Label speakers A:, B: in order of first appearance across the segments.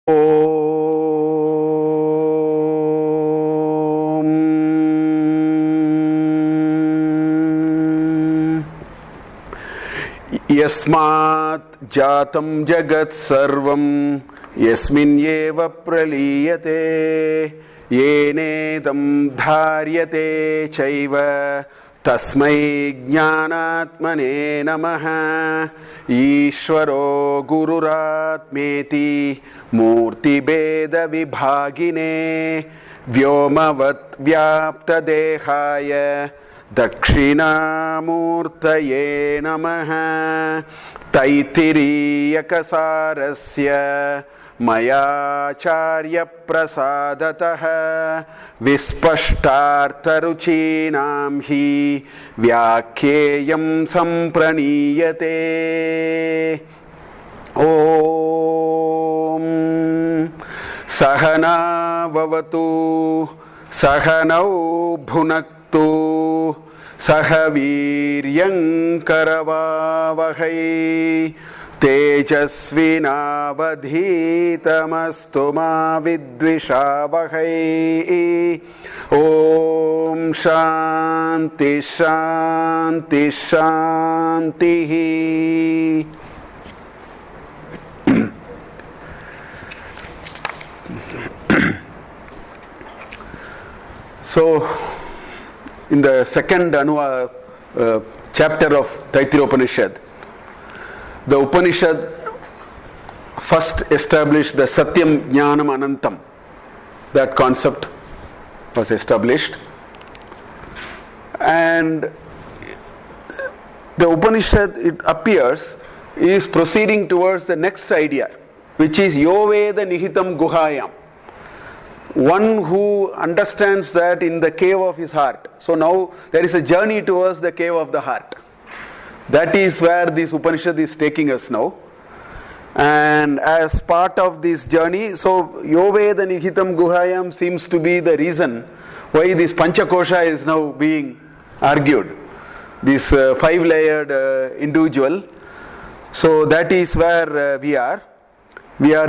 A: Yasmat jatam jagat sarvam yasmin eva praliyate yenedam dharyate chaiva tasmai jnanatmane namaha Ishvaro gururatmeti murti beda vibhagine vyomavat vyapta dehaya Dakshinamurtaye namaha Taittiriya Upanishad Maya Charya Prasadataha Vispashtartaruchinam hi Vyakyeyam Sampraniyate Om Sahana Vavatu Sahanau Bhunaktu Sahaviryam Karavavahai Tejasvinavadhitamastu ma vidvishavahai Om Shanti Shanti Shanti. So, in the second chapter of Taittiriya Upanishad, the Upanishad first established the Satyam Jnanam Anantam. That concept was established. And the Upanishad, it appears, is proceeding towards the next idea, which is Yoveda Nihitam Guhayam. One who understands that in the cave of his heart. So now there is a journey towards the cave of the heart. That is where this Upanishad is taking us now. And as part of this journey, so Yoveda Nihitam Guhayam seems to be the reason why this Panchakosha is now being argued. This five-layered individual. So that is where we are. We are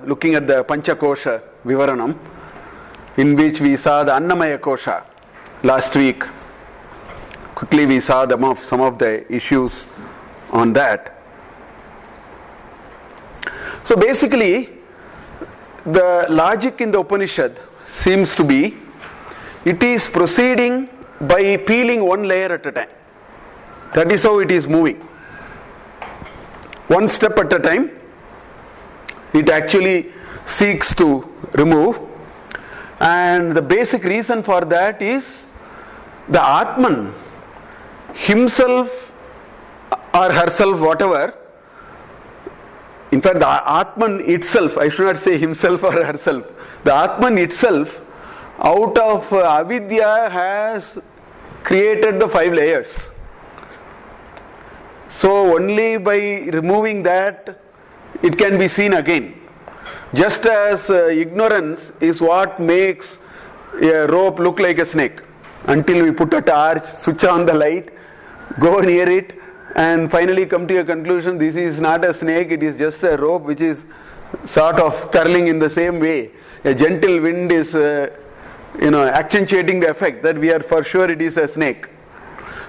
A: looking at the Panchakosha Vivaranam, in which we saw the Annamaya Kosha last week. Quickly we saw some of the issues on that. So basically, the logic in the Upanishad seems to be, it is proceeding by peeling one layer at a time. That is how it is moving. One step at a time, it actually seeks to remove. And the basic reason for that is the Atman himself or herself, whatever. In fact, the Atman itself, I should not say himself or herself, the Atman itself out of avidya has created the five layers. So only by removing that it can be seen again. Just as ignorance is what makes a rope look like a snake, until we put a torch, switch on the light, go near it, and finally come to a conclusion, this is not a snake, it is just a rope which is sort of curling in the same way. A gentle wind is accentuating the effect that we are for sure it is a snake.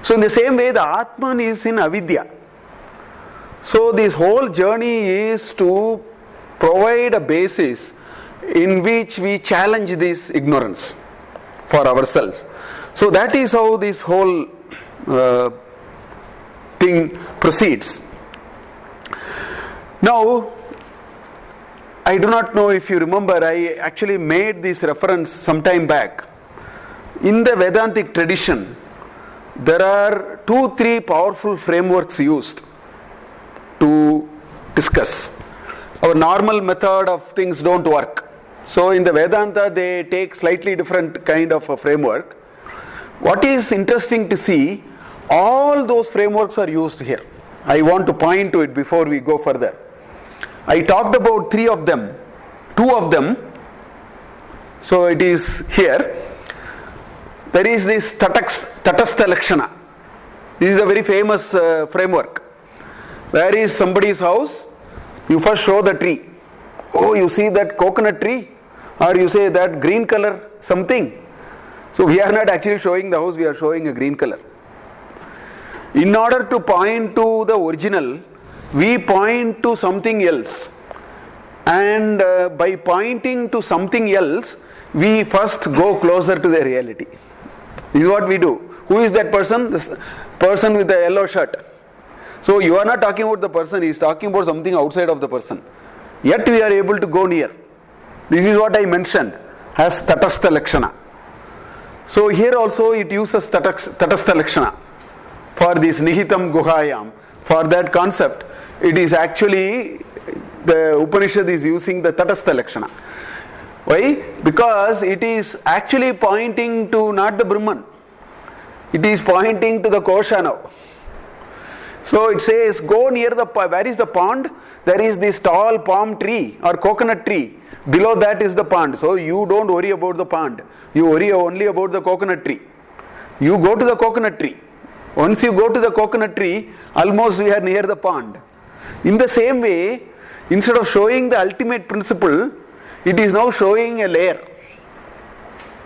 A: So in the same way, the Atman is in avidya. So this whole journey is to provide a basis in which we challenge this ignorance for ourselves. So that is how this whole thing proceeds. Now, I do not know if you remember, I actually made this reference some time back. In the Vedantic tradition, there are 2-3 powerful frameworks used to discuss. Our normal method of things don't work. So in the Vedanta, they take slightly different kind of a framework. What is interesting to see, all those frameworks are used here. I want to point to it before we go further. I talked about 3 of them. 2 of them, so it is here. There is this Tatastha Lakshana. This is a very famous framework. Where is somebody's house? You first show the tree. oh, you see that coconut tree, or you say that green color something. So we are not actually showing the house, we are showing a green color. In order to point to the original, we point to something else. And by pointing to something else, we first go closer to the reality. This is what we do. Who is that person? This person with the yellow shirt. So you are not talking about the person, he is talking about something outside of the person. Yet we are able to go near. This is what I mentioned as Tatastha Lakshana. So here also it uses Tatastha Lakshana for this Nihitam Guhayam. For that concept, it is actually, the Upanishad is using the Tatastha Lakshana. Why? Because it is actually pointing to not the Brahman. It is pointing to the Kosha now. So it says, go near the, where is the pond? There is this tall palm tree or coconut tree. Below that is the pond. So you don't worry about the pond. You worry only about the coconut tree. You go to the coconut tree. Once you go to the coconut tree, almost we are near the pond. In the same way, instead of showing the ultimate principle, it is now showing a layer.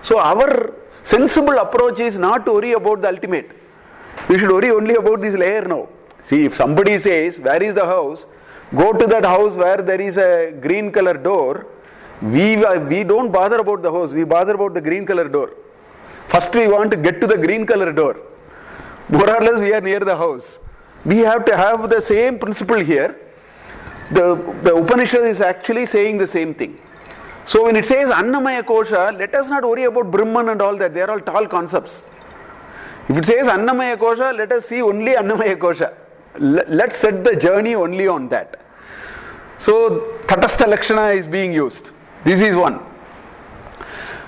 A: So our sensible approach is not to worry about the ultimate. We should worry only about this layer now. See, if somebody says, where is the house? Go to that house where there is a green color door. We don't bother about the house, we bother about the green color door. First we want to get to the green color door. More or less we are near the house. We have to have the same principle here. The Upanishad is actually saying the same thing. So when it says Annamaya Kosha, let us not worry about Brahman and all that. They are all tall concepts. If it says Annamaya Kosha, let us see only Annamaya Kosha. Let's set the journey only on that. So Tatastha Lakshana is being used. This is one.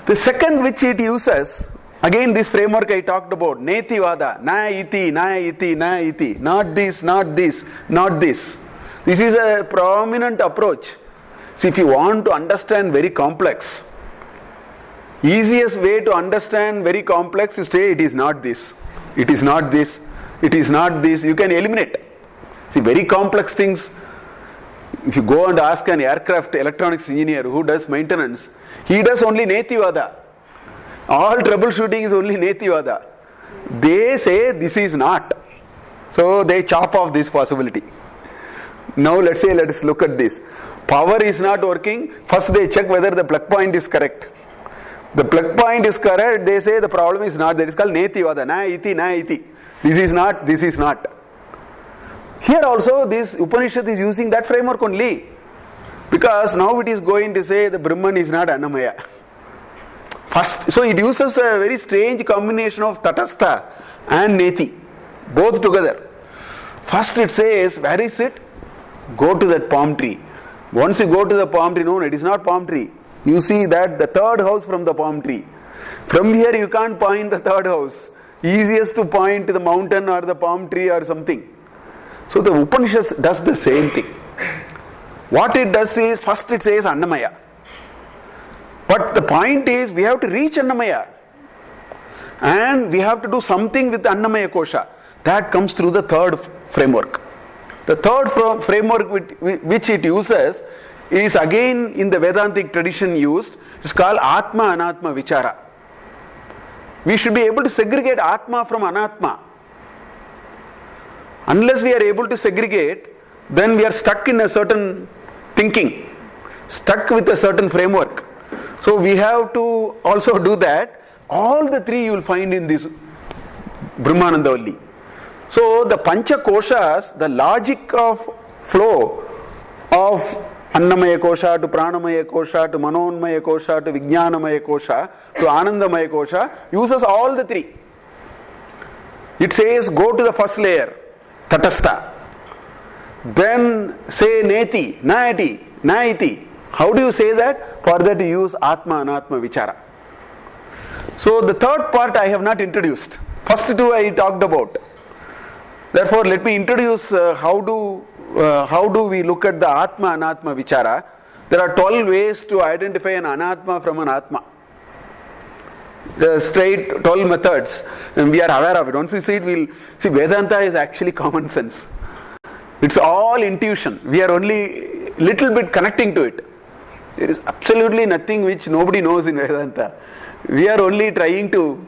A: The second which it uses, again this framework I talked about, Neti Vada, Na iti, na iti, na iti, not this, not this, not this. This is a prominent approach. See, if you want to understand very complex, easiest way to understand very complex is to say it is not this, it is not this, it is not this. You can eliminate. See, very complex things, if you go and ask an aircraft electronics engineer who does maintenance, he does only Neti Vada. All troubleshooting is only Neti Vada. They say this is not. So they chop off this possibility. Now let us look at this. Power is not working. First they check whether the plug point is correct. The plug point is correct, they say the problem is not. That is called Neti Vada. Na iti, na iti. This is not, this is not. Here also this Upanishad is using that framework only. Because now it is going to say the Brahman is not Annamaya. First, so it uses a very strange combination of Tatastha and Neti, both together. First it says, where is it? Go to that palm tree. Once you go to the palm tree, no, it is not palm tree. You see that the third house from the palm tree. From here you can't point the third house. Easiest to point to the mountain or the palm tree or something. So the Upanishad does the same thing. What it does is, first it says Annamaya. But the point is, we have to reach Annamaya. And we have to do something with Annamaya Kosha. That comes through the third framework. The third framework which it uses is again in the Vedantic tradition used. It's called Atma Anatma Vichara. We should be able to segregate Atma from Anatma. Unless we are able to segregate, then we are stuck in a certain thinking, stuck with a certain framework. So we have to also do that. All the three you will find in this Brahmanandavalli. So the Pancha Koshas, the logic of flow of Annamaya Kosha to Pranamaya Kosha to Manonmaya Kosha to Vijnanamaya Kosha to Anandamaya Kosha uses all the three. It says go to the first layer, Tatastha. Then say Neti, Naiti, Naiti. How do you say that? For that you use Atma Anatma Vichara. So the third part I have not introduced. First two I talked about. Therefore let me introduce how do we look at the Atma Anatma Vichara. There are 12 ways to identify an Anatma from an Atma. The straight 12 methods, and we are aware of it. Once we see it, we'll see Vedanta is actually common sense. It's all intuition. We are only little bit connecting to it. There is absolutely nothing which nobody knows in Vedanta. We are only trying to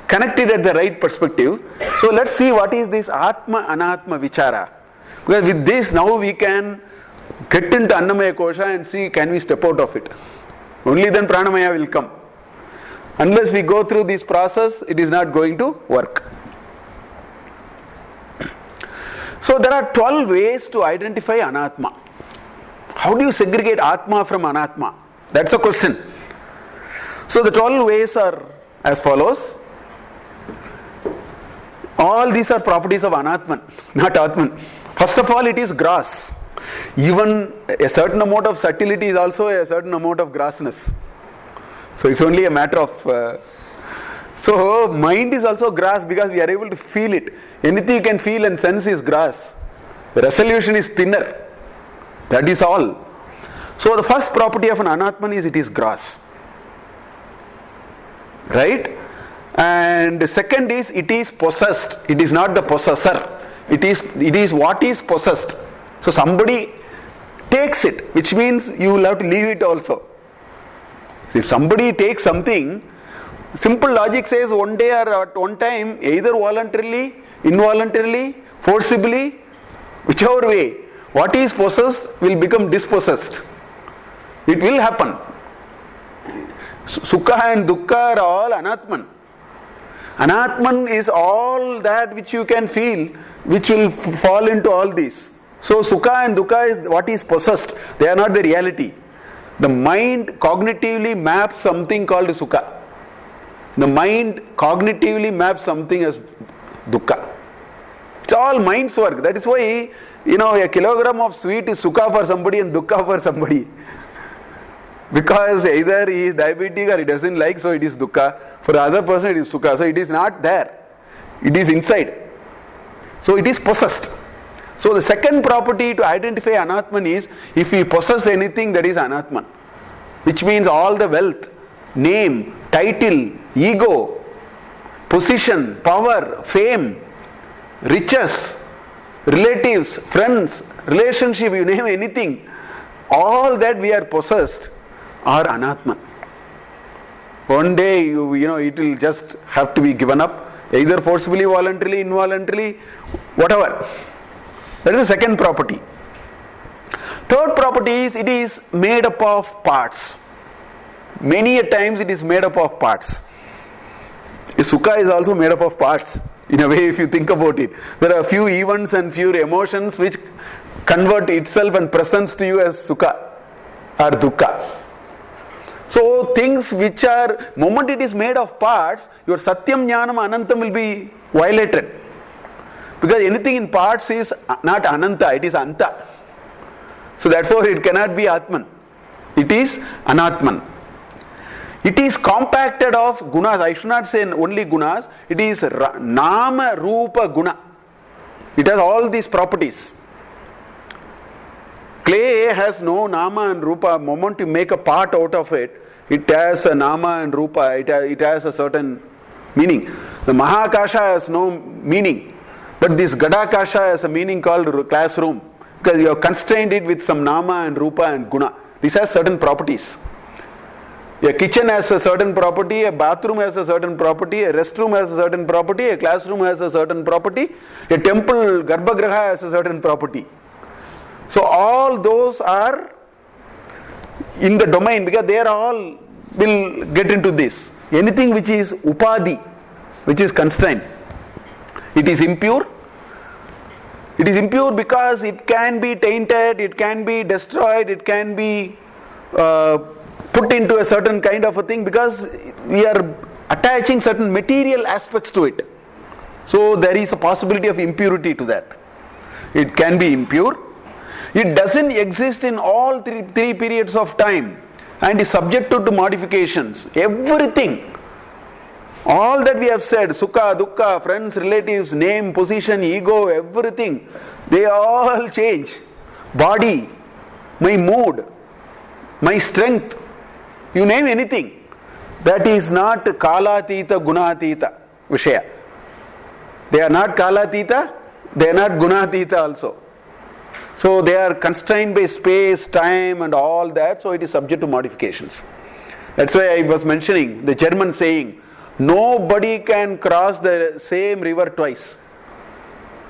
A: connect it at the right perspective. So let's see what is this Atma Anatma Vichara. Because with this now we can get into Annamaya Kosha and see can we step out of it. Only then Pranamaya will come. Unless we go through this process, it is not going to work. So there are 12 ways to identify Anatma. How do you segregate Atma from Anatma? That's a question. So the 12 ways are as follows. All these are properties of Anatman, not Atman. First of all, it is gross. Even a certain amount of subtlety is also a certain amount of grossness. So it's only a matter of... So mind is also gross because we are able to feel it. Anything you can feel and sense is gross. The resolution is thinner. That is all. So the first property of an Anatman is it is gross. Right? And the second is it is possessed. It is not the possessor. It is what is possessed. So somebody takes it, which means you will have to leave it also. So if somebody takes something, simple logic says one day or at one time, either voluntarily, involuntarily, forcibly, whichever way, what is possessed will become dispossessed. It will happen. Sukha and Dukkha are all Anatman. Anatman is all that which you can feel, which will fall into all these. So Sukha and Dukkha is what is possessed. They are not the reality. The mind cognitively maps something called Sukha. The mind cognitively maps something as Dukkha. It's all mind's work. That is why, a kilogram of sweet is Sukha for somebody and Dukkha for somebody. Because either he is diabetic or he doesn't like, so it is Dukkha. For the other person it is Sukha. So it is not there. It is inside. So it is possessed. So the second property to identify Anatman is, if we possess anything, that is Anatman. Which means all the wealth, name, title, ego, position, power, fame, riches, relatives, friends, relationship, you name anything, all that we are possessed are Anatman. One day, it will just have to be given up, either forcibly, voluntarily, involuntarily, whatever. That is the second property. Third property is it is made up of parts. Many a times it is made up of parts. Sukha is also made up of parts. In a way, if you think about it, there are a few events and few emotions which convert itself and presents to you as Sukha or Dukkha. So things which are, moment it is made of parts, your Satyam Jnanam Anantam will be violated. Because anything in parts is not Ananta, it is Anta. So therefore it cannot be Atman. It is Anatman. It is compacted of gunas. I should not say only gunas. It is Nama Rupa Guna. It has all these properties. Clay has no Nama and Rupa. The moment you make a part out of it, it has a Nama and Rupa. It has a certain meaning. The Mahakasha has no meaning. But this Gadakasha has a meaning called classroom. Because you have constrained it with some Nama and Rupa and Guna. These have certain properties. A kitchen has a certain property, a bathroom has a certain property, a restroom has a certain property, a classroom has a certain property, a temple, Garbhagraha has a certain property. So all those are in the domain because they are all will get into this. Anything which is upadhi, which is constrained, it is impure. It is impure because it can be tainted, it can be destroyed, it can be put into a certain kind of a thing because we are attaching certain material aspects to it. So there is a possibility of impurity to that. It can be impure. It doesn't exist in all three periods of time and is subjected to modifications. Everything. All that we have said, Sukha, Dukkha, friends, relatives, name, position, ego, everything, they all change. Body, my mood, my strength, you name anything. That is not Kalatita, Gunatita Vishaya. They are not Kalatita, they are not Gunatita also. So they are constrained by space, time and all that, so it is subject to modifications. That's why I was mentioning the German saying, nobody can cross the same river twice.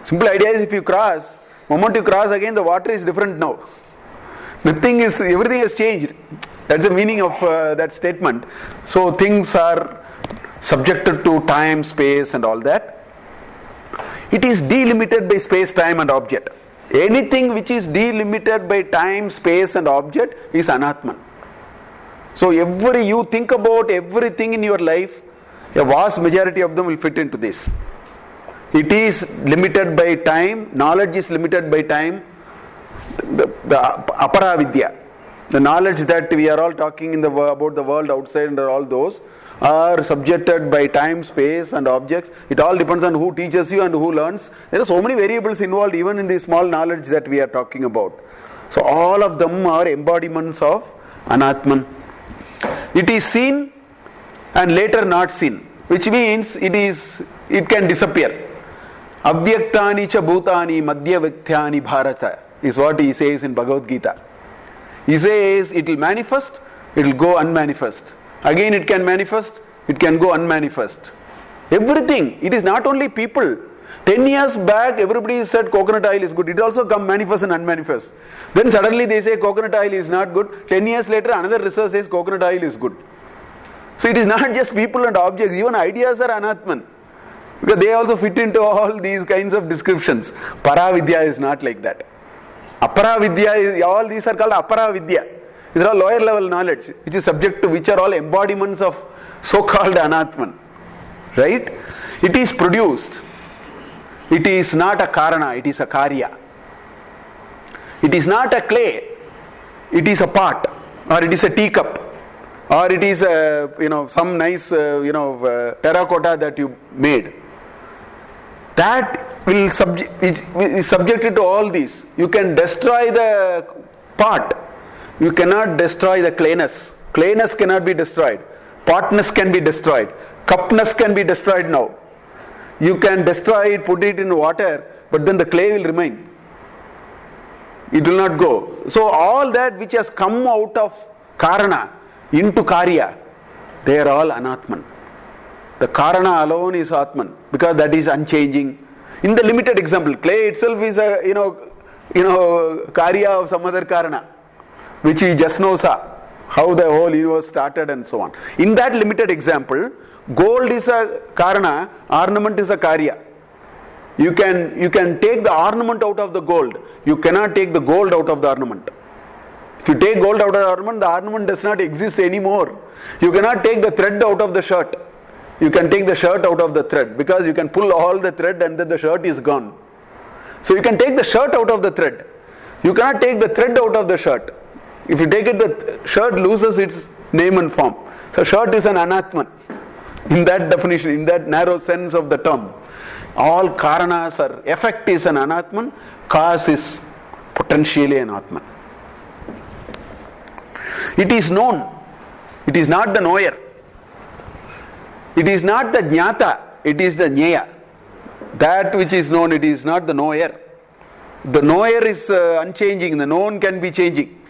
A: Simple idea is, if you cross, moment you cross again, the water is different now. Everything has changed. That's the meaning of that statement. So things are subjected to time, space and all that. It is delimited by space, time and object. Anything which is delimited by time, space and object is Anatman. So you think about everything in your life, a vast majority of them will fit into this. It is limited by time, knowledge is limited by time. The apara vidya, the knowledge that we are all talking about the world outside and all those, are subjected by time, space and objects. It all depends on who teaches you and who learns. There are so many variables involved even in the small knowledge that we are talking about. So all of them are embodiments of Anatman. It is seen and later not seen, which means it can disappear. Abhyaktani cha bhutani madhyavyaktyani bharata is what he says in Bhagavad Gita. He says it will manifest, it will go unmanifest. Again it can manifest, it can go unmanifest. Everything. It is not only people. 10 years back everybody said coconut oil is good. It also come manifest and unmanifest. Then suddenly they say coconut oil is not good. 10 years later another research says coconut oil is good. So it is not just people and objects. Even ideas are Anatman. Because they also fit into all these kinds of descriptions. Paravidya is not like that. Aparavidya, all these are called Aparavidya. These are all lower level knowledge, which is subject to which are all embodiments of so-called Anatman. Right? It is produced. It is not a karana, it is a karya. It is not a clay. It is a pot, or it is a teacup, or it is a, some nice terracotta that you made. That is subjected to all these. You can destroy the pot. You cannot destroy the clayness. Clayness cannot be destroyed. Potness can be destroyed. Cupness can be destroyed now. You can destroy it, put it in water, but then the clay will remain. It will not go. So all that which has come out of karana into karya, they are all Anatman. The karana alone is Atman, because that is unchanging. In the limited example, clay itself is a karya of some other karana, which we just now saw, how the whole universe started and so on. In that limited example, gold is a karana, ornament is a karya. You can take the ornament out of the gold. You cannot take the gold out of the ornament. If you take gold out of the ornament does not exist anymore. You cannot take the thread out of the shirt. You can take the shirt out of the thread, because you can pull all the thread and then the shirt is gone. So you can take the shirt out of the thread. You cannot take the thread out of the shirt. If you take it, the shirt loses its name and form. So shirt is an Anatman. In that definition, in that narrow sense of the term. All karanas are, effect is an Anatman, cause is potentially an Atman. It is known. It is not the knower. It is not the jnata. It is the jnaya. That which is known, it is not the knower. The knower is unchanging. The known can be changing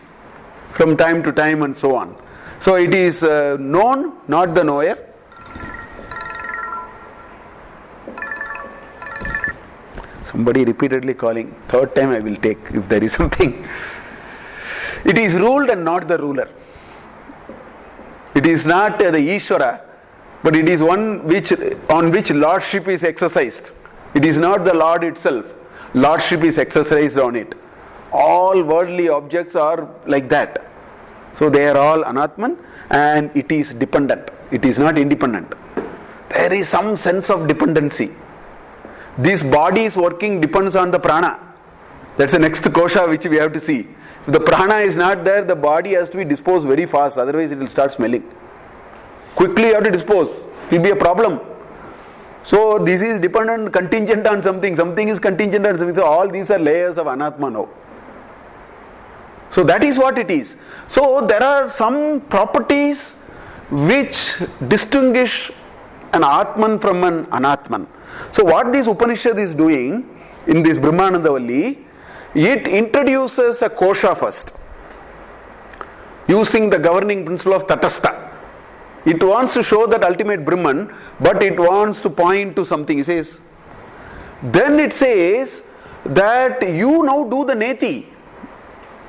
A: from time to time and so on. So it is known, not the knower. Somebody repeatedly calling. Third time I will take if there is something. It is ruled and not the ruler. It is not the Ishvara, but it is one on which lordship is exercised. It is not the Lord itself. Lordship is exercised on it. All worldly objects are like that. So they are all Anatman, and it is dependent. It is not independent. There is some sense of dependency. This body's working depends on the prana. That's the next kosha which we have to see. If the prana is not there, the body has to be disposed very fast, otherwise it will start smelling. Quickly you have to dispose. It will be a problem. So this is dependent, contingent on something. Something is contingent on something. So all these are layers of Anatma now. So that is what it is. So there are some properties which distinguish an Atman from an Anatman. So what this Upanishad is doing in this Brahmanandavalli it introduces a kosha first, using the governing principle of tatastha. It wants to show that ultimate Brahman, but it wants to point to something. It says, then it says that you now do the neti.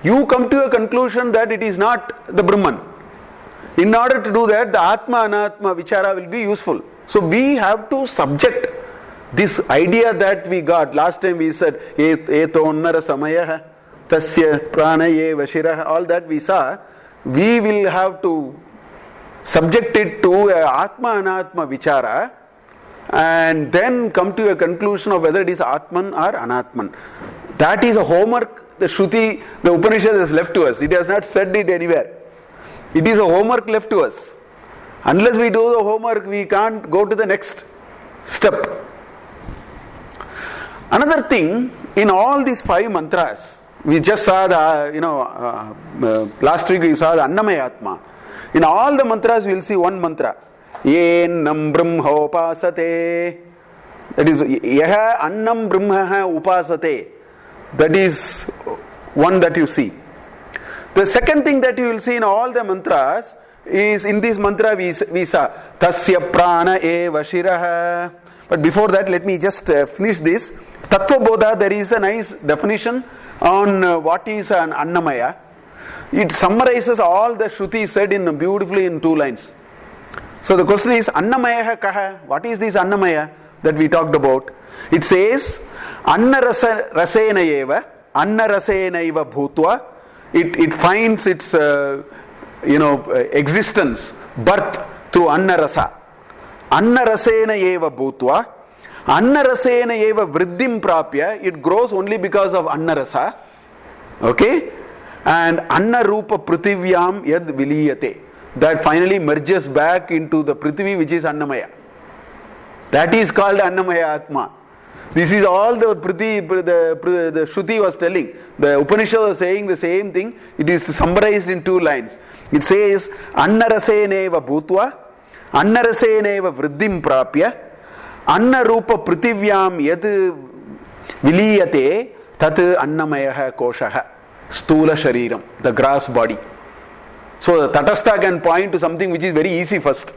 A: You come to a conclusion that it is not the Brahman. In order to do that, the Atma Anatma Vichara will be useful. So we have to subject this idea that we got. Last time we said, Eto onnara samaya, tasya pranaye vashira, all that we saw. We will have to subject it to Atma Anatma Vichara and then come to a conclusion of whether it is Atman or Anatman. That is a homework the Shruti, the Upanishad has left to us. It has not said it anywhere. It is a homework left to us. Unless we do the homework, we can't go to the next step. Another thing, in all these 5 mantras, we just saw the, last week we saw the Annamaya Atma. In all the mantras, you will see one mantra. Yennam Brahma upasate. That is, Yaha Annam Brahma upasate. That is one that you see. The second thing that you will see in all the mantras is, in this mantra we saw Tasya Prana Eva Shiraha. But before that, let me just finish this. Tattva Bodha, there is a nice definition on what is an Annamaya. It summarizes all the Shruti said beautifully in 2 lines. So the question is, Annamaya kaha? What is this Annamaya that we talked about? It says, Anna rasena eva, Anna rasena eva bhutva. It finds its existence, birth through Anna rasa. Anna rasena eva bhutva. Anna rasena eva vriddhim prapya. It grows only because of Anna rasa. Okay? And Anna rupa prithvivyam yad viliyate. That finally merges back into the Prithvi, which is Annamaya. That is called Annamaya Atma. This is all the Shruti was telling. The Upanishad was saying the same thing. It is summarized in 2 lines. It says, Anna raseneva bhutva, Anna raseneva vriddhim prapya, Anna rupa prithvivyam yad viliyate, tat Annamaya Kosha, stula shariram, the grass body. So the Tatastha can point to something which is very easy first.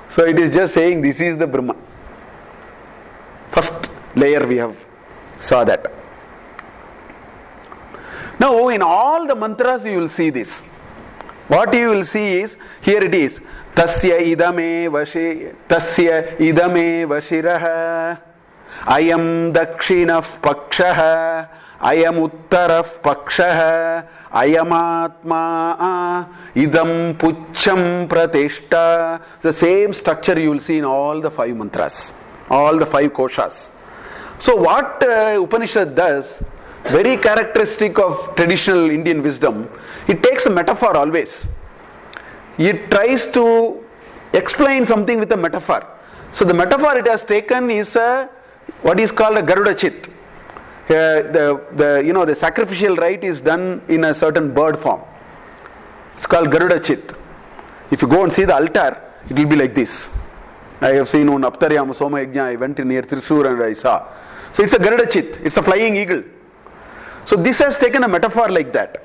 A: So it is just saying this is the Brahman. First layer we have saw that. Now in all the mantras you will see this. What you will see is, here it is, Tasya idame vashiraha, Ayam dakshinaf pakshaha, Ayam uttaraf pakshaha, Ayamatma idam pucham pratishta. The same structure you will see in all the 5 mantras, all the 5 koshas. So what Upanishad does, very characteristic of traditional Indian wisdom, it takes a metaphor always. It tries to explain something with a metaphor. So the metaphor it has taken is what is called a Garuda Chit. The sacrificial rite is done in a certain bird form. It's called Garuda Chit. If you go and see the altar, it will be like this. I have seen on Aptaryama Soma Yajna, I went near Thrissur and I saw. So it's a Garuda Chit, it's a flying eagle. So this has taken a metaphor like that.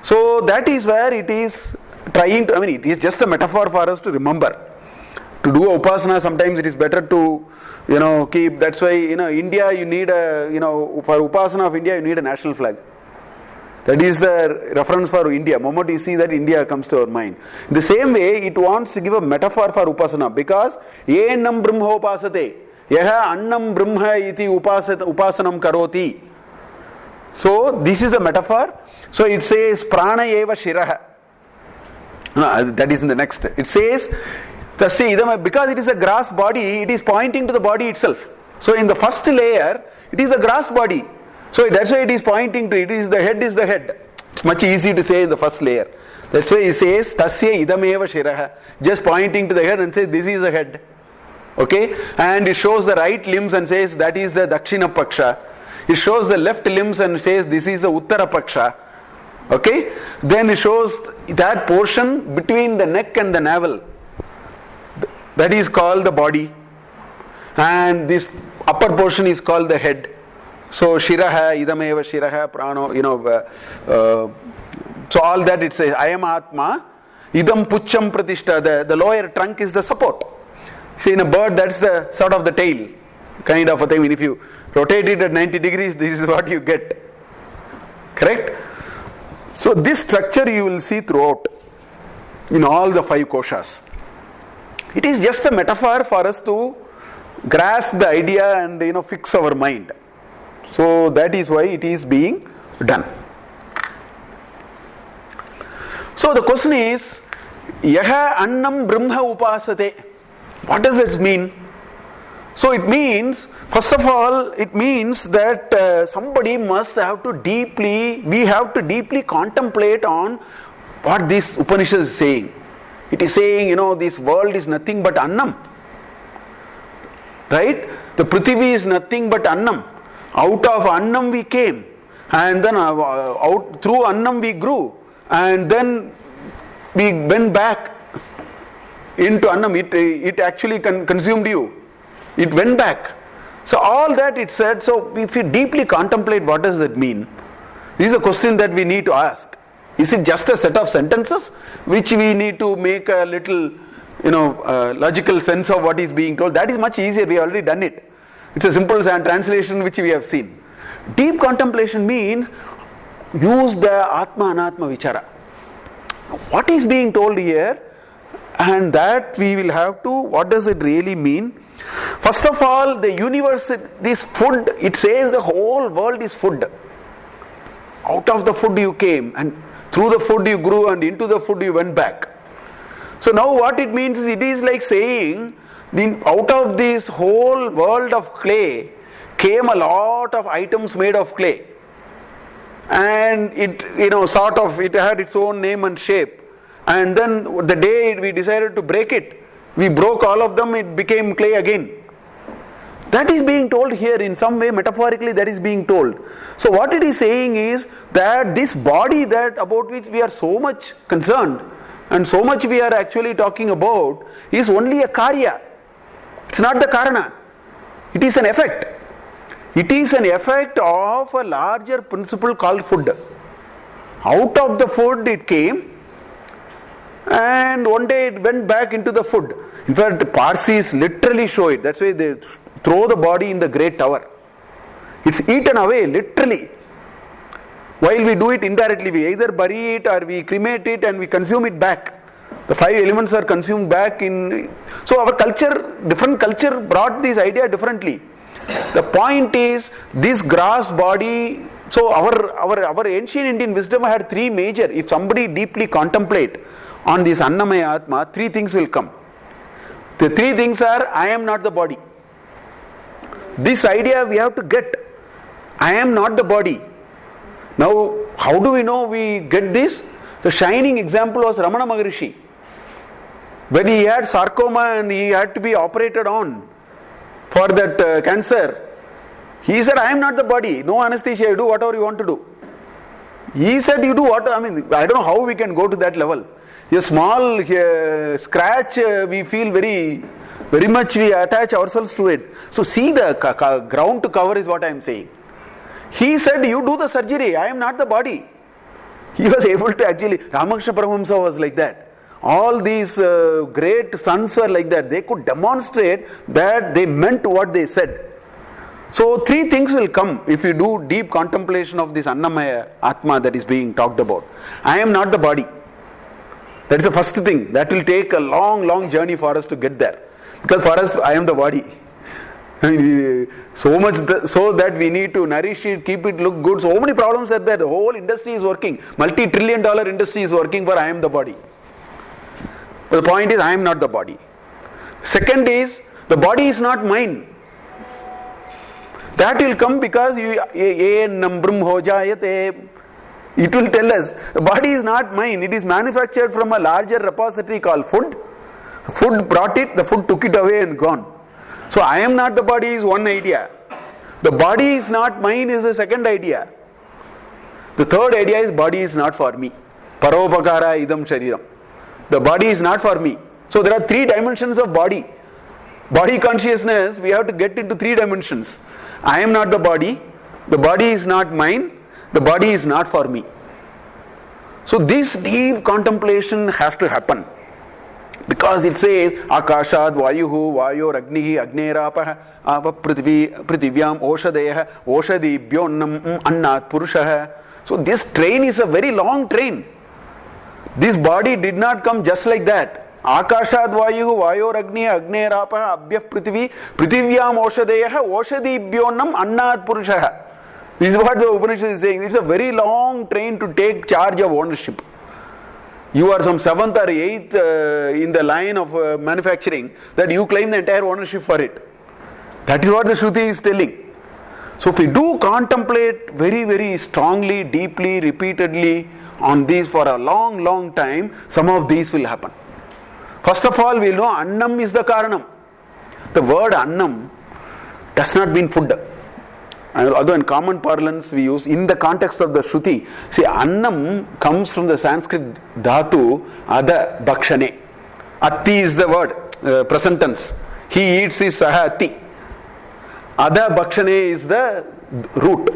A: So that is where it is trying to, it is just a metaphor for us to remember. To do upasana, sometimes it is better to, keep, that's why, India you need for upasana of India you need a national flag. That is the reference for India. The moment you see that, India comes to our mind. In the same way, it wants to give a metaphor for upasana, because Yennam Brahma upasate, Yaha Annam Brahma iti upasanam karoti. So this is the metaphor. So it says prana eva shiraha. That is in the next. It says, because it is a grass body, it is pointing to the body itself. So in the first layer, it is the grass body. So that's why it is pointing to it. Is the head is the head. It's much easy to say in the first layer. That's why it says tasya idameva shiraha, just pointing to the head and says this is the head. Okay, and it shows the right limbs and says that is the dakshina paksha. It shows the left limbs and says this is the uttara paksha. Okay, then it shows that portion between the neck and the navel. That is called the body, and this upper portion is called the head. So Shiraha, Idameva Shiraha, Prano, so all that it says, I am Atma, Idam Pucham Pratishta, the lower trunk is the support. See, in a bird, that's the sort of the tail, kind of a thing. If you rotate it at 90 degrees, this is what you get. Correct? So this structure you will see throughout, in all the 5 koshas. It is just a metaphor for us to grasp the idea and fix our mind. So that is why it is being done. So the question is, Yaha Annam Brahma Upasate. What does it mean? So it means, first of all, it means that somebody must have to we have to deeply contemplate on what this Upanishad is saying. It is saying, this world is nothing but Annam. Right? The Prithvi is nothing but Annam. Out of Annam we came, and then out through Annam we grew, and then we went back into Annam. It actually consumed you. It went back. So all that it said. So if we deeply contemplate, what does that mean? This is a question that we need to ask. Is it just a set of sentences which we need to make a little logical sense of what is being told? That is much easier. We have already done it. It's a simple translation which we have seen. Deep contemplation means use the Atma Anatma Vichara. What is being told here, and that we will have to, what does it really mean? First of all, the universe, this food, it says the whole world is food. Out of the food you came, and through the food you grew, and into the food you went back. So now what it means is, it is like saying, out of this whole world of clay came a lot of items made of clay, and it it had its own name and shape, and then the day we decided to break it, we broke all of them, it became clay again. That is being told here in some way, metaphorically, that is being told. So what it is saying is that this body that about which we are so much concerned and so much we are actually talking about is only a karya. It's not the karana. It is an effect. It is an effect of a larger principle called food. Out of the food it came, and one day it went back into the food. In fact, Parsis literally show it. That's why they throw the body in the great tower. It's eaten away, literally. While we do it indirectly, we either bury it or we cremate it and we consume it back. The 5 elements are consumed back in. So our culture, different culture brought this idea differently. The point is, this grass body. So our ancient Indian wisdom had 3 major. If somebody deeply contemplate on this Annamaya Atma, 3 things will come. The 3 things are, I am not the body. This idea we have to get. I am not the body. Now, how do we know we get this? The shining example was Ramana Maharishi. When he had sarcoma and he had to be operated on for that cancer, he said, I am not the body. No anesthesia, you do whatever you want to do. He said, you do what? I don't know how we can go to that level. A small scratch, we feel very much we attach ourselves to it. So see, the ground to cover is what I am saying. He said, you do the surgery, I am not the body. He was able to actually, Ramakrishna Paramahamsa was like that. All these great sons were like that. They could demonstrate that they meant what they said. So 3 things will come if you do deep contemplation of this Annamaya Atma that is being talked about. I am not the body. That is the first thing. That will take a long journey for us to get there. Because for us, I am the body. So much so that we need to nourish it, keep it look good. So many problems are there. The whole industry is working. Multi-trillion-dollar industry is working for I am the body. But the point is, I am not the body. Second is, the body is not mine. That will come because it will tell us, the body is not mine. It is manufactured from a larger repository called food. Food brought it, the food took it away and gone. So I am not the body is one idea. The body is not mine is the second idea. The third idea is body is not for me. Paropakara idam shariram. The body is not for me. So there are 3 dimensions of body. Body consciousness, we have to get into 3 dimensions. I am not the body. The body is not mine, the body is not for me. So this deep contemplation has to happen. Because it says, Akashad Vayuhu Vayor Agnihi Agnerapah Ava Prithvivyam Oshadeyah Oshadibhyonnam Annat Purushah. So this train is a very long train. This body did not come just like that. Akashad Vayuhu Vayor Agni Agnerapah Abhyah Prithvivyam Oshadeyah Oshadibhyonnam Annat Purushah. This is what the Upanishad is saying. It's a very long train to take charge of ownership. You are some 7th or 8th in the line of manufacturing, that you claim the entire ownership for it. That is what the Shruti is telling. So if we do contemplate very, very strongly, deeply, repeatedly on these for a long, long time, some of these will happen. First of all, we will know Annam is the Karanam. The word Annam does not mean food. Although in common parlance we use, in the context of the Shruti, see, Annam comes from the Sanskrit dhatu Ada Bhakshane. Atti is the word, present tense. He eats is Saha Atti. Ada Bhakshane is the root.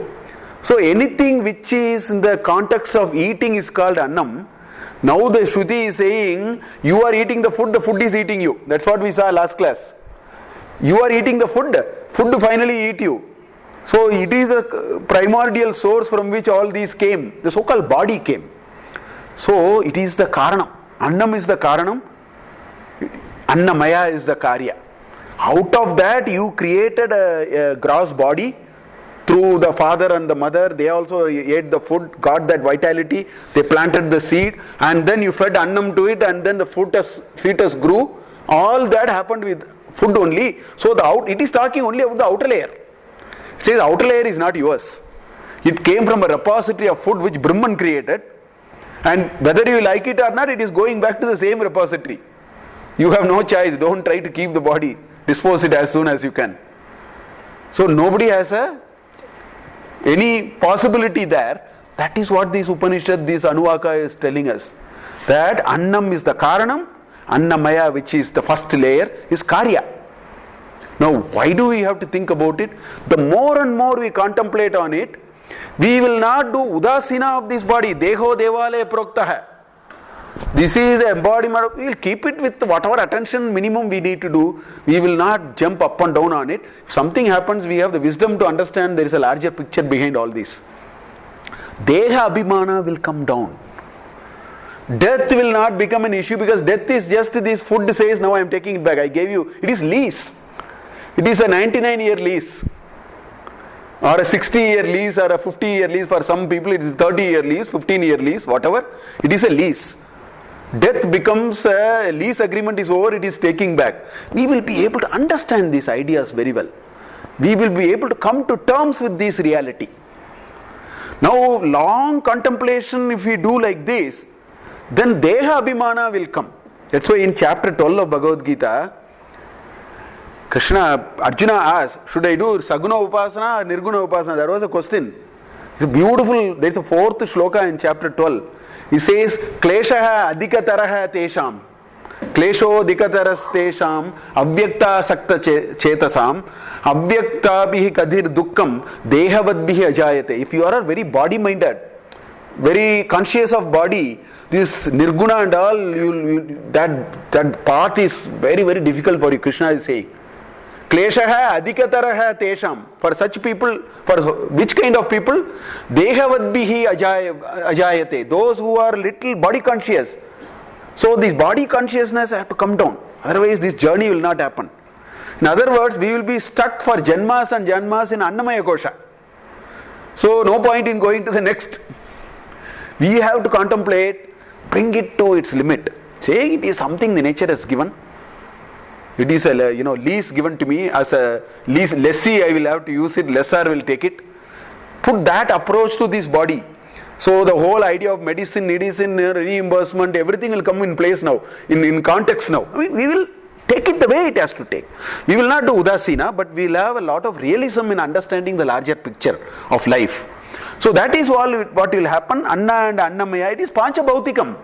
A: So anything which is in the context of eating is called Annam. Now the Shruti is saying, you are eating the food is eating you. That's what we saw last class. You are eating the food finally eat you. So it is a primordial source from which all these came. The so-called body came. So it is the Karanam. Annam is the Karanam. Annamaya is the Karya. Out of that you created a gross body through the father and the mother. They also ate the food, got that vitality. They planted the seed and then you fed Annam to it, and then the fetus grew. All that happened with food only. So it is talking only about the outer layer. It says the outer layer is not yours. It came from a repository of food which Brahman created, and whether you like it or not, it is going back to the same repository. You have no choice. Don't try to keep the body. Dispose it as soon as you can. So nobody has any possibility there. That is what this Upanishad, this Anuvaka is telling us. That Annam is the Karanam, Annamaya, which is the first layer, is Karya. Now, why do we have to think about it? The more and more we contemplate on it, we will not do udasina of this body. Deho devale proktaha. This is the embodiment. We will keep it with whatever attention minimum we need to do. We will not jump up and down on it. If something happens, we have the wisdom to understand there is a larger picture behind all this. Deha abhimana will come down. Death will not become an issue, because death is just this food says, now I am taking it back. I gave you. It is lease. It is a 99-year lease, or a 60-year lease, or a 50-year lease. For some people it is a 30-year lease, 15-year lease, whatever. It is a lease. Death becomes a lease agreement is over, it is taking back. We will be able to understand these ideas very well. We will be able to come to terms with this reality. Now, long contemplation, if we do like this, then Deha Abhimana will come. That's why in chapter 12 of Bhagavad Gita, Arjuna asked, should I do Saguna Upasana or Nirguna Upasana? That was a question. It's beautiful. There is a 4th shloka in chapter 12. He says, Kleshaha adhikataraha tesham. Klesho dikataras tesham. Avyakta sakta chetasam. Avyakta bihi kadhir dukkam. Dehavat bihi ajayate. If you are very body minded, very conscious of body, this nirguna and all, that path is very, very difficult for you. Krishna is saying. Kleshaha adhikataraha tesham. For such people, for which kind of people? Dehavadbihi ajayate. Those who are little body conscious. So this body consciousness has to come down. Otherwise this journey will not happen. In other words, we will be stuck for janmas and janmas in Annamaya Kosha. So no point in going to the next. We have to contemplate, bring it to its limit. Say it is something the nature has given. It is a lease given to me as a lease lessee. I will have to use it. Lessor will take it. Put that approach to this body. So the whole idea of medicine, reimbursement, everything will come in place now. In context now. I mean, we will take it the way it has to take. We will not do udasina, but we will have a lot of realism in understanding the larger picture of life. So that is all what will happen. Anna and Annamaya. It is Pancha Bhautikam.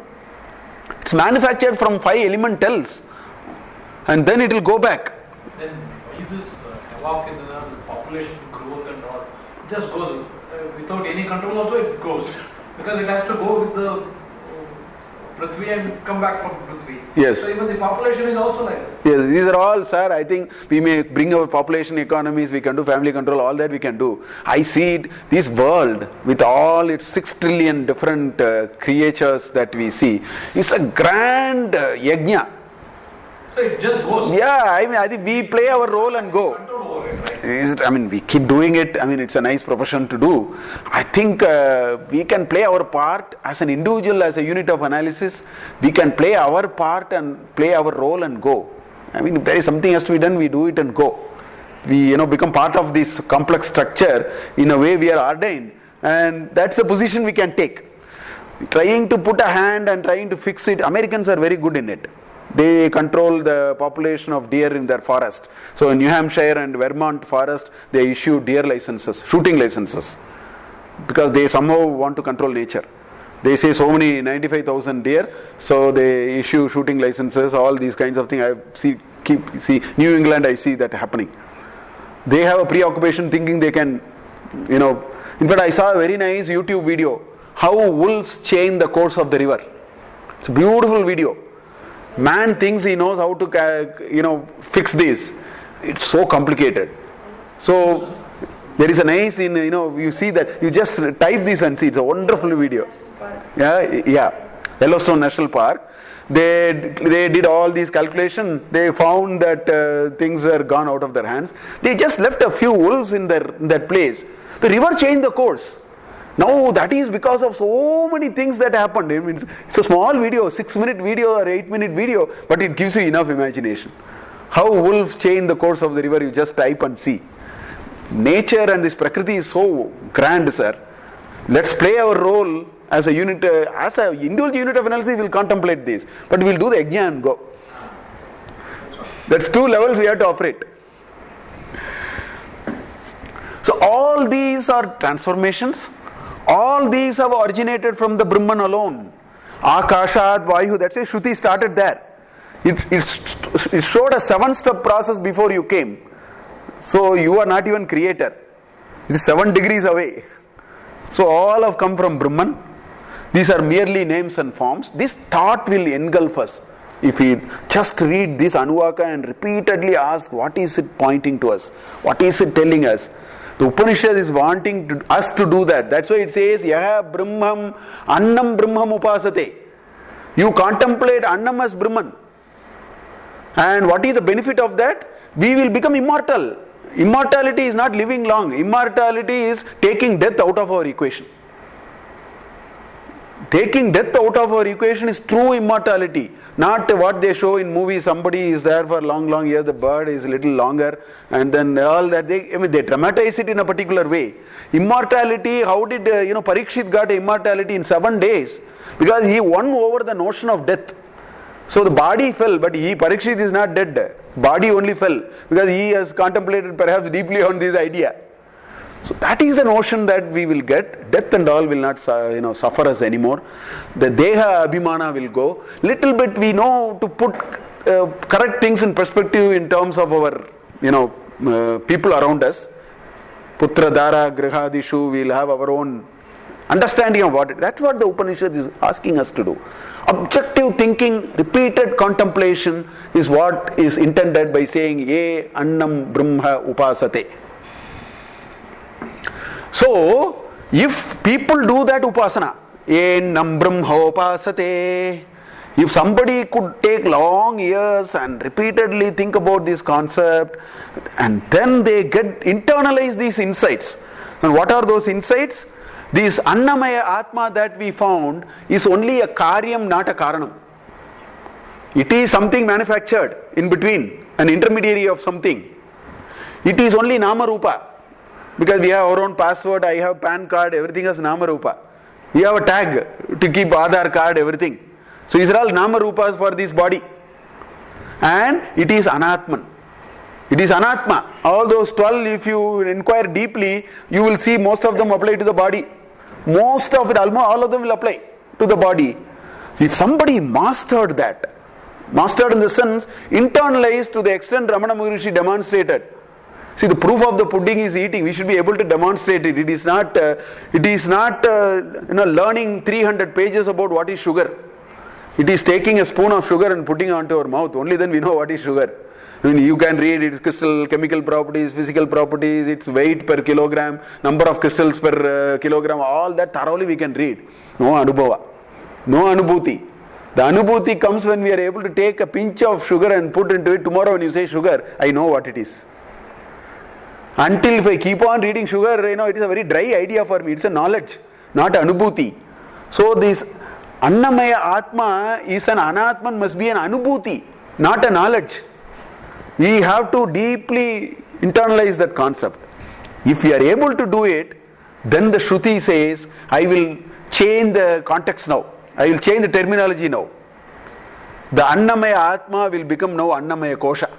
A: It's manufactured from 5 elementals. And then it will go back.
B: Then why this Hawk in the population growth and all? just goes. Without any control also it goes. Because it has to go with the Prithvi and come back from Prithvi.
A: Yes.
B: So even the population is also like that.
A: Yes, these are all, sir, I think we may bring our population economies, we can do family control, all that we can do. I see it, this world with all its 6 trillion different creatures that we see, is a grand yajna.
B: So it just goes.
A: Yeah, I think we play our role and go.
B: Control over it, right?
A: We keep doing it. It's a nice profession to do. I think we can play our part as an individual, as a unit of analysis. We can play our part and play our role and go. If there is something has to be done, we do it and go. We become part of this complex structure in a way we are ordained, and that's the position we can take. Trying to put a hand and trying to fix it, Americans are very good in it. They control the population of deer in their forest. So in New Hampshire and Vermont forest, they issue deer licenses, shooting licenses, because they somehow want to control nature. They say so many 95,000 deer, so they issue shooting licenses, all these kinds of things. I see New England, I see that happening. They have a preoccupation thinking they can, In fact, I saw a very nice YouTube video, how wolves chain the course of the river. It's a beautiful video. Man thinks he knows how to, fix this. It's so complicated. So there is a nice, you see that, you just type this and see. It's a wonderful video. Yeah. Yellowstone National Park. They did all these calculations. They found that things are gone out of their hands. They just left a few wolves in that place. The river changed the course. Now that is because of so many things that happened. It's a small video, 6-minute video or 8-minute video, but it gives you enough imagination. How wolves change the course of the river, you just type and see. Nature and this Prakriti is so grand, sir. Let's play our role as a unit, as an individual unit of analysis, we'll contemplate this. But we'll do the yajna and go. That's 2 levels we have to operate. So all these are transformations. All these have originated from the Brahman alone. Akashat, Vayu, that's why Shruti started there. It showed a 7-step process before you came. So you are not even creator. It is 7 degrees away. So all have come from Brahman. These are merely names and forms. This thought will engulf us. If we just read this Anuvaka and repeatedly ask, what is it pointing to us? What is it telling us? The Upanishad is wanting us to do that. That's why it says, Yaha Brahmam, Annam Brahmam Upasate. You contemplate Annam as Brahman. And what is the benefit of that? We will become immortal. Immortality is not living long. Immortality is taking death out of our equation. Taking death out of our equation is true immortality. Not what they show in movies, somebody is there for long years, the bird is a little longer, and then all that, they dramatize it in a particular way. Immortality, how did, Parikshit got immortality in 7 days? Because he won over the notion of death. So the body fell, but Parikshit is not dead. Body only fell, because he has contemplated perhaps deeply on this idea. So that is the notion that we will get. Death and all will not suffer us anymore. The Deha Abhimana will go. Little bit we know to put correct things in perspective in terms of our people around us. Putra Dara Grihadishu, we'll have our own understanding of what it is. That's what the Upanishad is asking us to do. Objective thinking, repeated contemplation is what is intended by saying Ye Annam Brahma Upasate. So, if people do that upasana, Ennam Brahma Upasate, if somebody could take long years and repeatedly think about this concept, and then they internalize these insights. And what are those insights? This Annamaya Atma that we found is only a karyam, not a karanam. It is something manufactured in between, an intermediary of something. It is only Nama Rupa. Because we have our own password, I have PAN card, everything is Nama Rupa. We have a tag to keep Aadhaar card, everything. So these are all Nama Rupas for this body. And it is Anatman. It is Anatma. All those 12, if you inquire deeply, you will see most of them apply to the body. Most of it, almost all of them will apply to the body. If somebody mastered that, mastered in the sense, internalized to the extent Ramana Maharishi demonstrated, See, the proof of the pudding is eating. We should be able to demonstrate it. It is not learning 300 pages about what is sugar. It is taking a spoon of sugar and putting it onto our mouth. Only then we know what is sugar. I mean, you can read its crystal, chemical properties, physical properties, its weight per kilogram, number of crystals per kilogram, all that thoroughly we can read. No anubhava, no anubhuti. The anubhuti comes when we are able to take a pinch of sugar and put into it. Tomorrow when you say sugar, I know what it is. Until if I keep on reading sugar, it is a very dry idea for me. It's a knowledge, not anubhuti. So this Annamaya Atma is an Anatman, must be an anubhuti, not a knowledge. We have to deeply internalize that concept. If we are able to do it, then the Shruti says, I will change the context now. I will change the terminology now. The Annamaya Atma will become now Annamaya Kosha.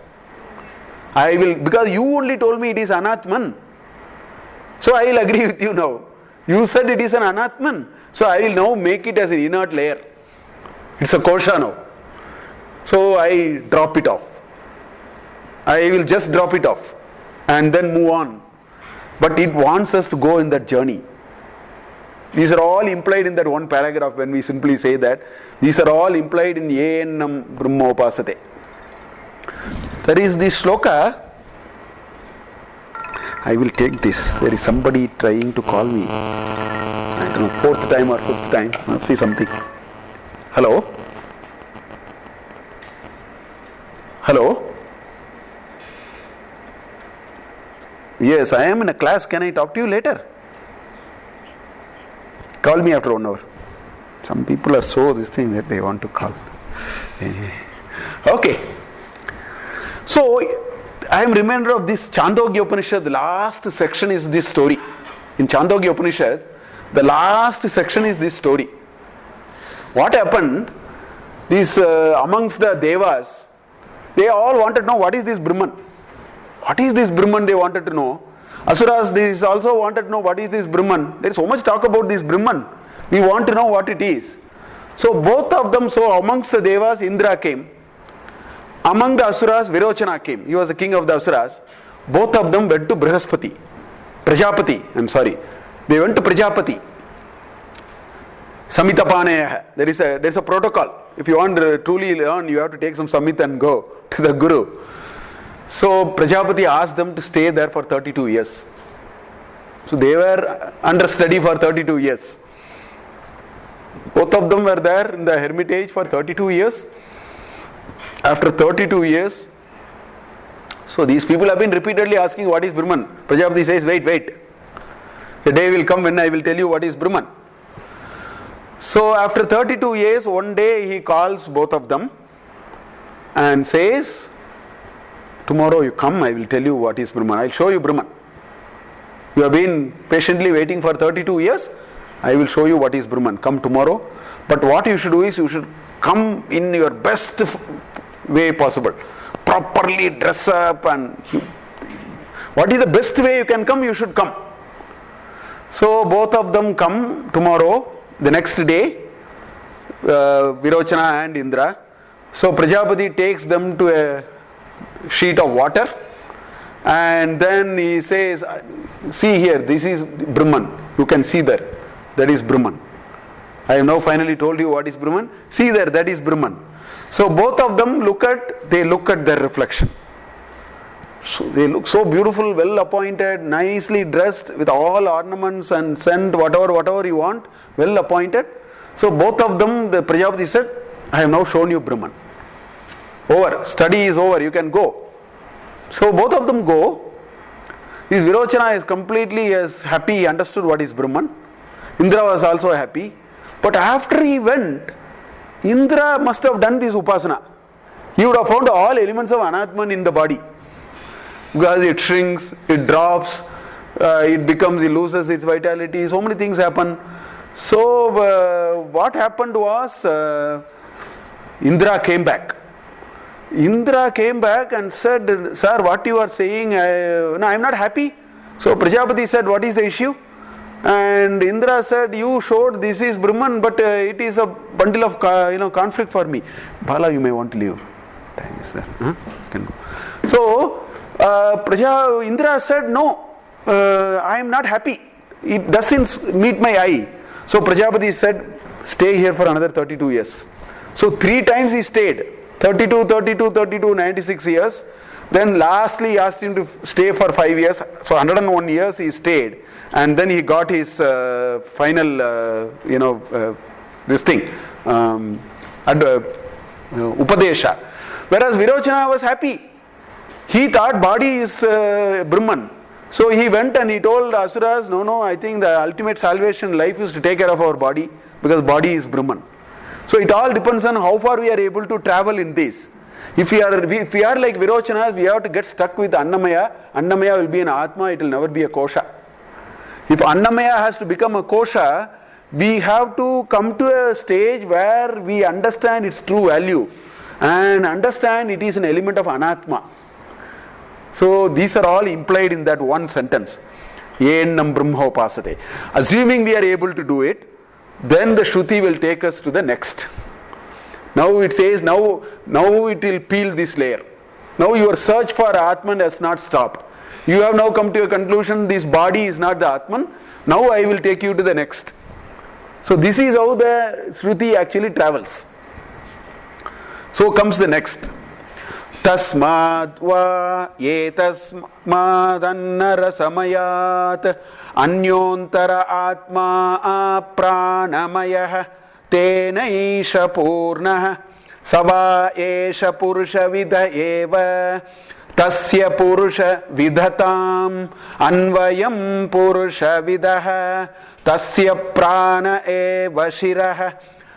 A: I will, because you only told me it is Anatman. So I will agree with you now. You said it is an Anatman. So I will now make it as an inert layer. It's a Kosha now. So I drop it off. I will just drop it off and then move on. But it wants us to go in that journey. These are all implied in that one paragraph when we simply say that. These are all implied in Yenam Brahma Upasate. There is this shloka. I will take this. There is somebody trying to call me. I don't know, fourth time or fifth time. Must be something. Hello? Hello? Yes, I am in a class. Can I talk to you later? Call me after 1 hour. Some people are so this thing that they want to call. Okay. So, I am reminded of this Chandogya Upanishad. The last section is this story. In Chandogya Upanishad, the last section is this story. What happened? These amongst the Devas, they all wanted to know what is this Brahman. What is this Brahman they wanted to know. Asuras, they also wanted to know what is this Brahman. There is so much talk about this Brahman. We want to know what it is. So both of them, so amongst the Devas, Indra came. Among the Asuras, Virochana came. He was the king of the Asuras. Both of them went to Brihaspati. They went to Prajapati. Samitapanaya. There is a protocol. If you want to truly learn, you have to take some Samit and go to the Guru. So Prajapati asked them to stay there for 32 years. So they were under study for 32 years. Both of them were there in the hermitage for 32 years. After 32 years, so these people have been repeatedly asking what is Brahman. Prajapati says, wait. The day will come when I will tell you what is Brahman. So after 32 years, one day he calls both of them and says, tomorrow you come, I will tell you what is Brahman. I will show you Brahman. You have been patiently waiting for 32 years. I will show you what is Brahman. Come tomorrow. But what you should do is, you should come in your best way possible. Properly dress up, and what is the best way you can come, you should come. So both of them come tomorrow, the next day, Virochana and Indra. So Prajapati takes them to a sheet of water, and then he says, see here, this is Brahman. You can see there, that is Brahman. I have now finally told you what is Brahman. See there, that is Brahman. So both of them look at their reflection. So they look so beautiful, well appointed, nicely dressed with all ornaments and scent, whatever you want, well appointed. So both of them, the Prajapati said, I have now shown you Brahman. Over, study is over, you can go. So both of them go. This Virochana is completely happy, he understood what is Brahman. Indra was also happy. But after he went, Indra must have done this upasana. He would have found all elements of Anatman in the body. Because it shrinks, it drops, it loses its vitality, so many things happen. So what happened was, Indra came back. Indra came back and said, sir, what you are saying, I am not happy. So Prajapati said, what is the issue? And Indra said, you showed this is Brahman, but it is a bundle of conflict for me. Bala, you may want to leave. time is there? Can go. So, Indra said, no, I am not happy. It doesn't meet my eye. So Prajapati said, stay here for another 32 years. So 3 times he stayed. 32, 32, 32, 96 years. Then lastly he asked him to stay for 5 years. So 101 years he stayed. And then he got his final, this thing, Upadesha. Whereas Virochana was happy. He thought body is Brahman. So he went and he told Asuras, no, I think the ultimate salvation in life is to take care of our body, because body is Brahman. So it all depends on how far we are able to travel in this. If we are like Virochanas, we have to get stuck with Annamaya. Annamaya will be an Atma, it will never be a Kosha. If Annamaya has to become a Kosha, we have to come to a stage where we understand its true value and understand it is an element of Anatman. So these are all implied in that one sentence. Yennam brahmopasate. Assuming we are able to do it, then the Shruti will take us to the next. Now it says, now it will peel this layer. Now your search for Atman has not stopped. You have now come to a conclusion, this body is not the Atman. Now I will take you to the next. So this is how the Shruti actually travels. So comes the next. Tasmad va yetasmadannara samayat anyontara atma pranamaya tenaisha purnah sava esha purusha vida eva tasya purusha vidhatam anvayam purusha vidah tasya prana eva shirah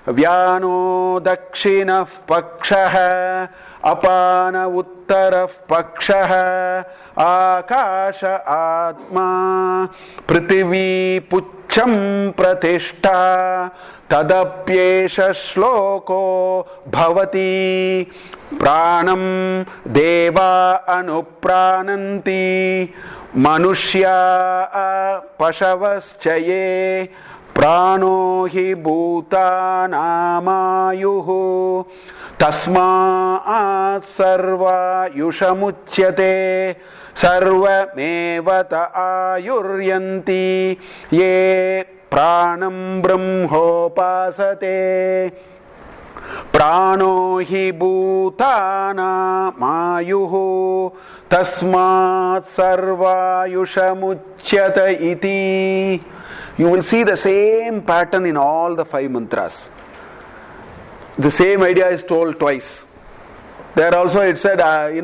A: vyano dakshinah pakshah apana uttarah pakshah akasha atma prithvi puchcham pratishta tadapyesha shloko bhavati pranam deva anuprananti manushya pashavaschaye prano hi bhutanaamayuhu tasmaat sarva yushamuchyate sarvamevata ayuryanti ye pranam brahmopasate prano hi bhutanaamayuhu tasmaat sarva yushamuchyate iti. You will see the same pattern in all the 5 mantras. The same idea is told twice. There also it said, annam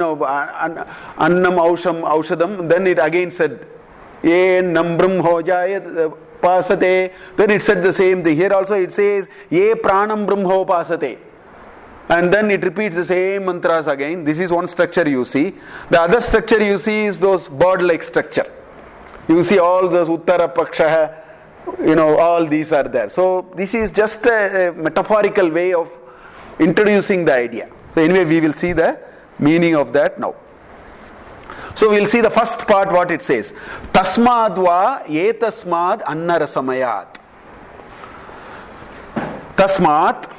A: aushadam. Then it again said, ye nambram hojayat pasate. Then it said the same thing. Here also it says, ye pranam brahmo pasate. And then it repeats the same mantras again. This is one structure you see. The other structure you see is those bird-like structure. You see all those uttara paksha, all these are there. So this is just a metaphorical way of introducing the idea. So anyway, we will see the meaning of that now. So we will see the first part, what it says. Tasmad va yetasmad annarasamayat. Tasmat,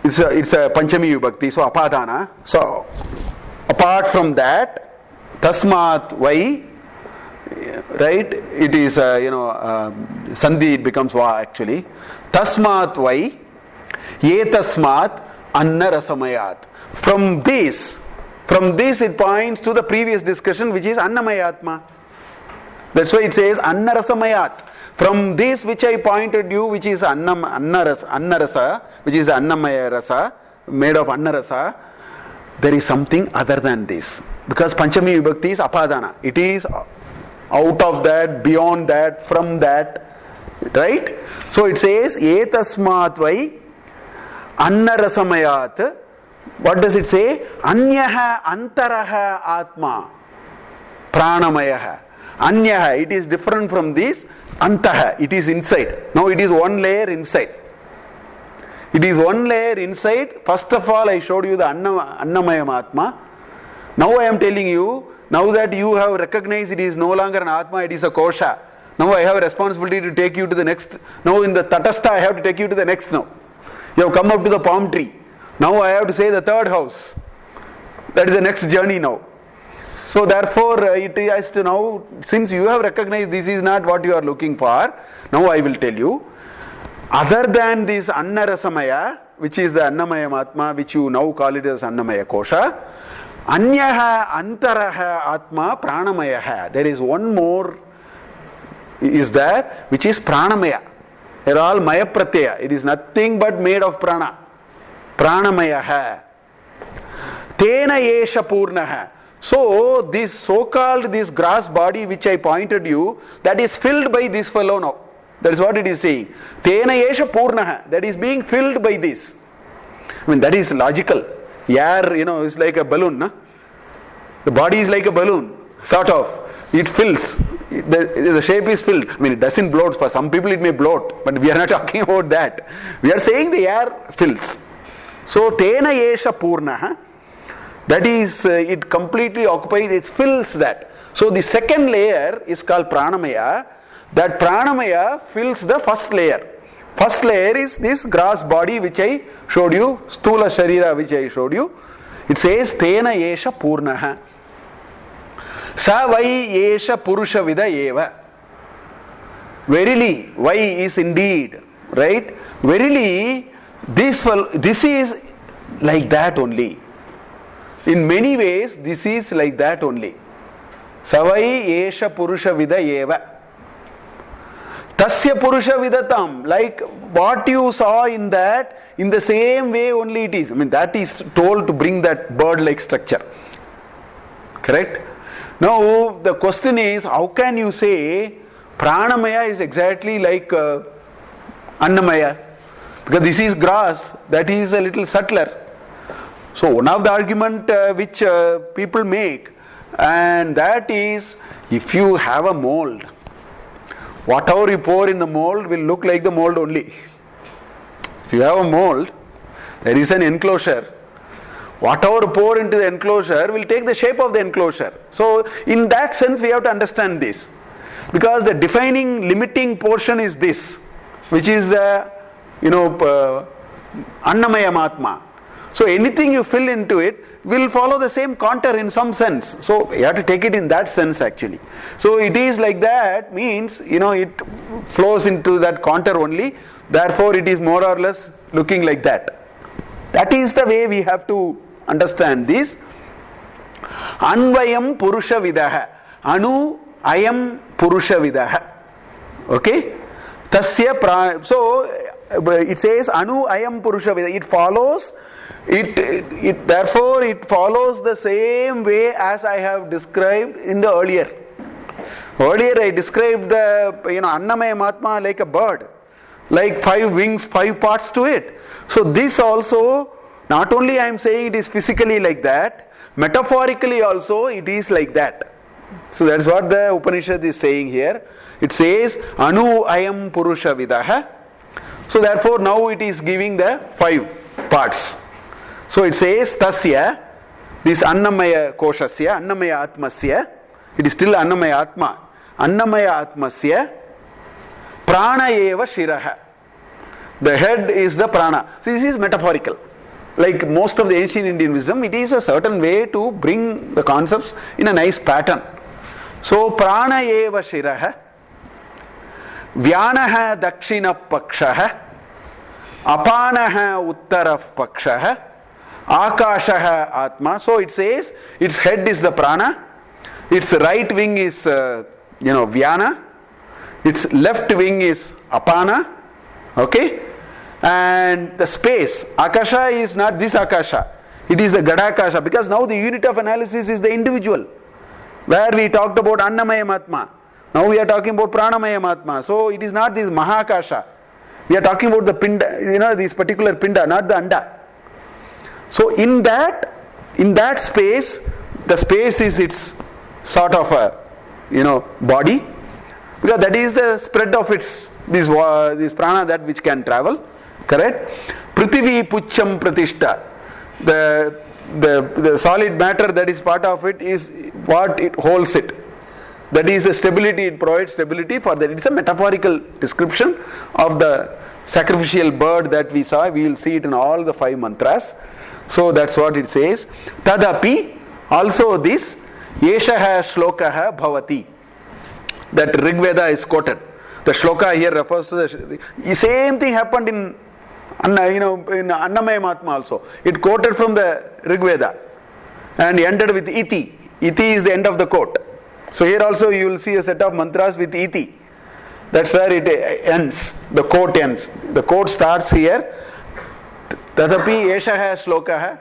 A: it's a Panchami Vibhakti, so apadana. So apart from that, tasmat vai, right, it is sandhi, it becomes va actually. Tasmat vai yetasmat annarasamayat. From this it points to the previous discussion, which is annamayatma. That's why it says annarasamayat. From this which I pointed you, which is annarasa, which is annamaya rasa, made of annarasa, there is something other than this. Because Panchami Vibhakti is apadana. It is out of that, beyond that, from that. Right? So it says, etasmat vai annarasamayat. What does it say? Anyaha antaraha atma pranamayaha. Anyaha, it is different from this. Antaha, it is inside. Now it is one layer inside. It is one layer inside. First of all, I showed you the Annamayam Atma. Now I am telling you, now that you have recognized it is no longer an Atma, it is a Kosha. Now I have a responsibility to take you to the next. Now in the Tatastha, I have to take you to the next now. You have come up to the palm tree. Now I have to say the third house. That is the next journey now. So therefore it has to now, since you have recognized this is not what you are looking for, now I will tell you, other than this Annarasamaya, which is the Annamaya Atma, which you now call it as Annamaya Kosha, Anyaha Antaraha Atma Pranamaya. There is one more is there, which is Pranamaya. They are all Maya Pratyaya. It is nothing but made of prana. Pranamaya. Tena Yesha Purnaha. So this so-called this grass body which I pointed you, that is filled by this fellow now. That is what it is saying. Tena Yesha Purnaha. That is being filled by this. I mean, that is logical. Air, is like a balloon. No? The body is like a balloon, sort of. It fills. The shape is filled. I mean, it doesn't bloat. For some people it may bloat, but we are not talking about that. We are saying the air fills. So, Tena Yesha Purnaha. That is, it completely occupied, it fills that. So, the second layer is called Pranamaya. That Pranamaya fills the first layer. First layer is this grass body which I showed you, Stula Sharira which I showed you. It says Tena Yesha Purnaha. Sa vai Yesha Purusha Vida Eva. Verily, why is indeed, right? Verily, this is like that only. In many ways, this is like that only. Sa vai Yesha Purusha Vida Eva. Tasya Purusha Vidatam, like what you saw in that, in the same way only it is. I mean, that is told to bring that bird-like structure. Correct? Now, the question is, how can you say Pranamaya is exactly like Annamaya? Because this is grass, that is a little subtler. So, one of the argument which people make, and that is, if you have a mold, whatever you pour in the mold will look like the mold only. If you have a mold, there is an enclosure. Whatever you pour into the enclosure will take the shape of the enclosure. So, in that sense, we have to understand this. Because the defining, limiting portion is this, which is the, Annamaya Atma. So, anything you fill into it will follow the same contour in some sense. So, you have to take it in that sense actually. So, it is like that means, it flows into that contour only. Therefore, it is more or less looking like that. That is the way we have to understand this. Anvayam Purusha Vidaha. Anu Ayam Purusha Vidaha. Okay? Tasya So, it says Anu Ayam Purusha Vidaha. It follows. Therefore it follows the same way as I have described in the earlier. Earlier I described the Annamaya Atma like a bird, like 5 wings, 5 parts to it. So this also, not only I am saying it is physically like that, metaphorically also it is like that. So that's what the Upanishad is saying here. It says Anu Ayam Purusha Vidaha. So therefore now it is giving the 5 parts. So it says Tasya, this Annamaya Koshasya, Annamaya Atmasya, it is still Annamaya Atma. Annamaya Atmasya, Prana Eva Shiraha. The head is the prana. So this is metaphorical. Like most of the ancient Indian wisdom, it is a certain way to bring the concepts in a nice pattern. So Prana Eva Shiraha, Vyanaha Dakshina Pakshaha, Apanaha Uttara Pakshaha, Akashaha Atma. So it says its head is the prana, its right wing is Vyana, its left wing is Apana, okay, and the space Akasha is not this Akasha, it is the Gadakasha, because now the unit of analysis is the individual, where we talked about Annamaya Atma. Now we are talking about Pranamaya Atma. So it is not this Mahakasha. We are talking about the Pinda, this particular Pinda, not the Anda. So in that space, the space is its sort of a body, because that is the spread of its this prana that which can travel. Correct? Prithvi Pucham Pratishta. The solid matter that is part of it is what it holds it. That is the stability, it provides stability for that. It's a metaphorical description of the sacrificial bird that we saw. We will see it in all the 5 mantras. So that's what it says. Tadapi, also this, Yeshaha Shlokaha Bhavati. That Rig Veda is quoted. The shloka here refers to the same thing happened in Annamaya Mahatma also. It quoted from the Rig Veda and ended with iti. Iti is the end of the quote. So here also you will see a set of mantras with iti. That's where it ends. The quote ends. The quote starts here. Tadapi eshaha shlokaha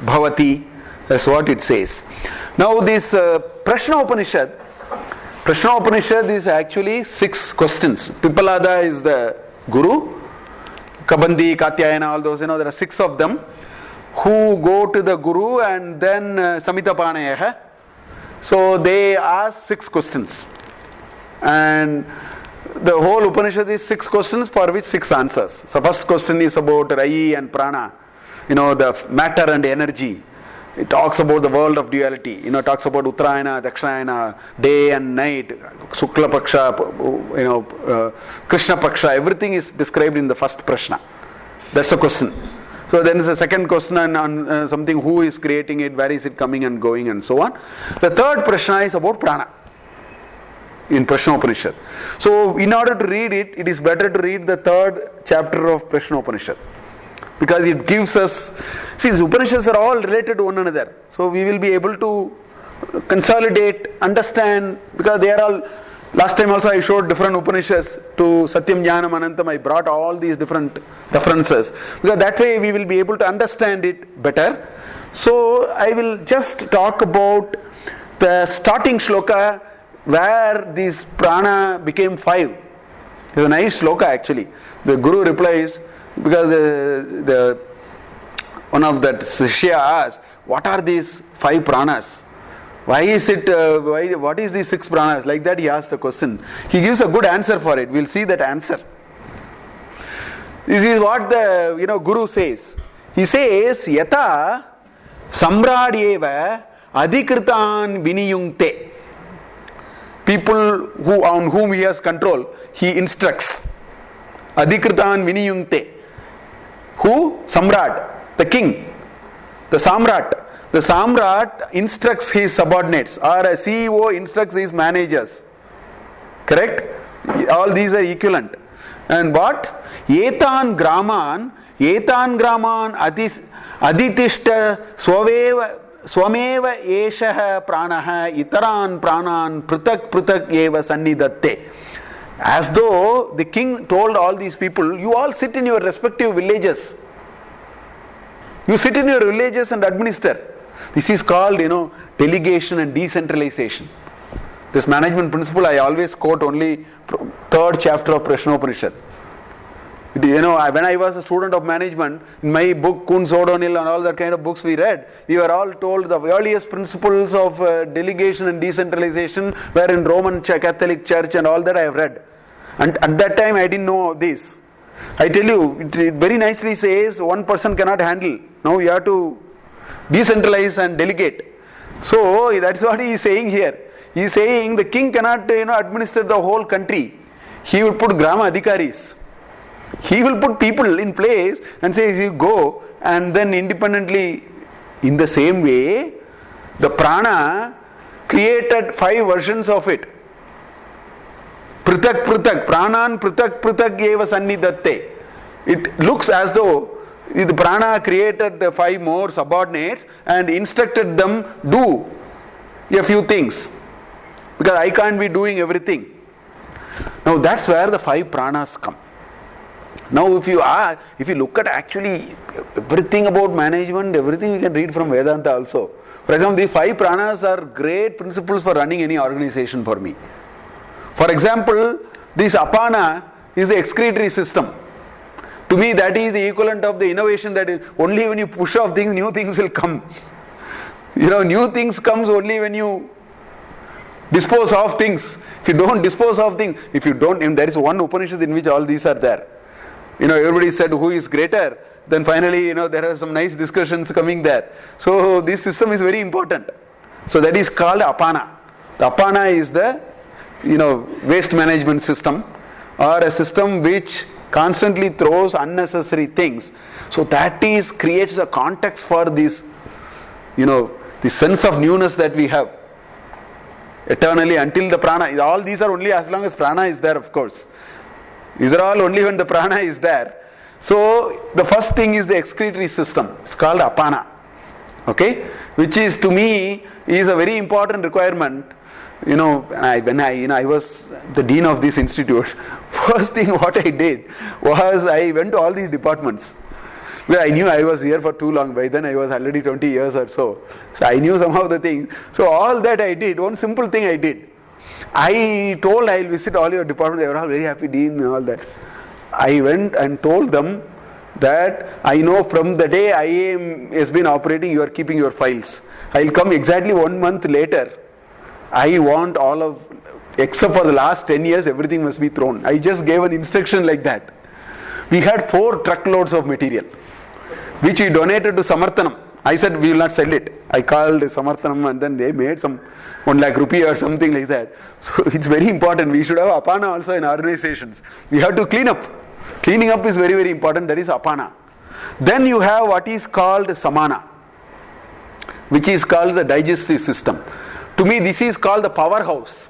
A: bhavati. That's what it says. Now this Prashna Upanishad is actually 6 questions. Pipalada is the Guru. Kabandi, Katyayana, all those, there are 6 of them who go to the Guru and then Samitapanaya. So they ask 6 questions. And the whole Upanishad is 6 questions for which 6 answers. So first question is about Rai and Prana, the matter and energy. It talks about the world of duality. It talks about Uttarayana, Dakshinayana, day and night, Sukla Paksha, Krishna Paksha. Everything is described in the first Prashna. That's the question. So then is a second question on something, who is creating it, where is it coming and going, and so on. The third Prashna is about Prana in Prashna Upanishad. So in order to read it, it is better to read the third chapter of Prashna Upanishad. Because it gives us, these Upanishads are all related to one another. So we will be able to consolidate, understand, because they are all, last time also I showed different Upanishads to Satyam Jnanam Anantam. I brought all these different references. Because that way we will be able to understand it better. So I will just talk about the starting shloka where this prana became 5. It's a nice shloka actually. The Guru replies, because the one of that Shishya asks, what are these 5 pranas? Why is it, what is these 6 pranas? Like that he asked the question. He gives a good answer for it. We'll see that answer. This is what the Guru says. He says, Yata samradyeva adhikritan viniyungte. People on whom he has control, he instructs. Adhikritan viniyungte. Who? Samrat, the king, the Samrat. The Samrat instructs his subordinates, or a CEO instructs his managers. Correct? All these are equivalent. And what? Etan graman aditishta swameva eshaha pranaha itaran pranan prutak eva sannidatte. As though the king told all these people, you all sit in your respective villages. You sit in your villages and administer. This is called, delegation and decentralization. This management principle I always quote only from 3rd chapter of Prashna Upanishad. When I was a student of management, in my book Kuhn O'Donnell and all that kind of books we read, we were all told the earliest principles of delegation and decentralization were in Roman Catholic Church and all that I have read. And at that time I didn't know this. I tell you, it very nicely says one person cannot handle. Now you have to decentralize and delegate. So that's what he is saying here. He is saying the king cannot administer the whole country. He will put grama adhikaris. He will put people in place and say, you go, and then independently. In the same way, the prana created 5 versions of it. Prutak, pranan prutak eva sannidatte. It looks as though the prana created 5 more subordinates and instructed them do a few things. Because I can't be doing everything. Now that's where the 5 pranas come. Now if you look at actually everything about management, everything you can read from Vedanta also. For example, these 5 pranas are great principles for running any organization for me. For example, this apana is the excretory system. To me, that is the equivalent of the innovation, that is only when you push off things, new things will come. New things comes only when you dispose of things. If you don't dispose of things, and there is one Upanishad in which all these are there. Everybody said who is greater. Then finally, there are some nice discussions coming there. So this system is very important. So that is called apana. The apana is the waste management system. or a system which constantly throws unnecessary things. So that creates a context for this, the sense of newness that we have eternally until the prana. All these are only as long as prana is there, of course. These are all only when the prana is there. So the first thing is the excretory system. It's called apana. Okay, which is to me is a very important requirement. When I was the dean of this institute, first thing what I did was I went to all these departments. Well, I knew I was here for too long. By then I was already 20 years or so. So I knew some of the things. So all that I did, one simple thing I did. I told I'll visit all your departments. They were all very happy, dean and all that. I went and told them that I know from the day IAM has been operating, you are keeping your files. I'll come exactly 1 month later. I want all of, except for the last 10 years, everything must be thrown. I just gave an instruction like that. We had 4 truckloads of material, which we donated to Samarthanam. I said we will not sell it. I called Samarthanam and then they made some 1 lakh rupee or something like that. So it's very important. We should have apana also in organizations. We have to clean up. Cleaning up is very, very important. That is apana. Then you have what is called samana, which is called the digestive system. To me, this is called the powerhouse.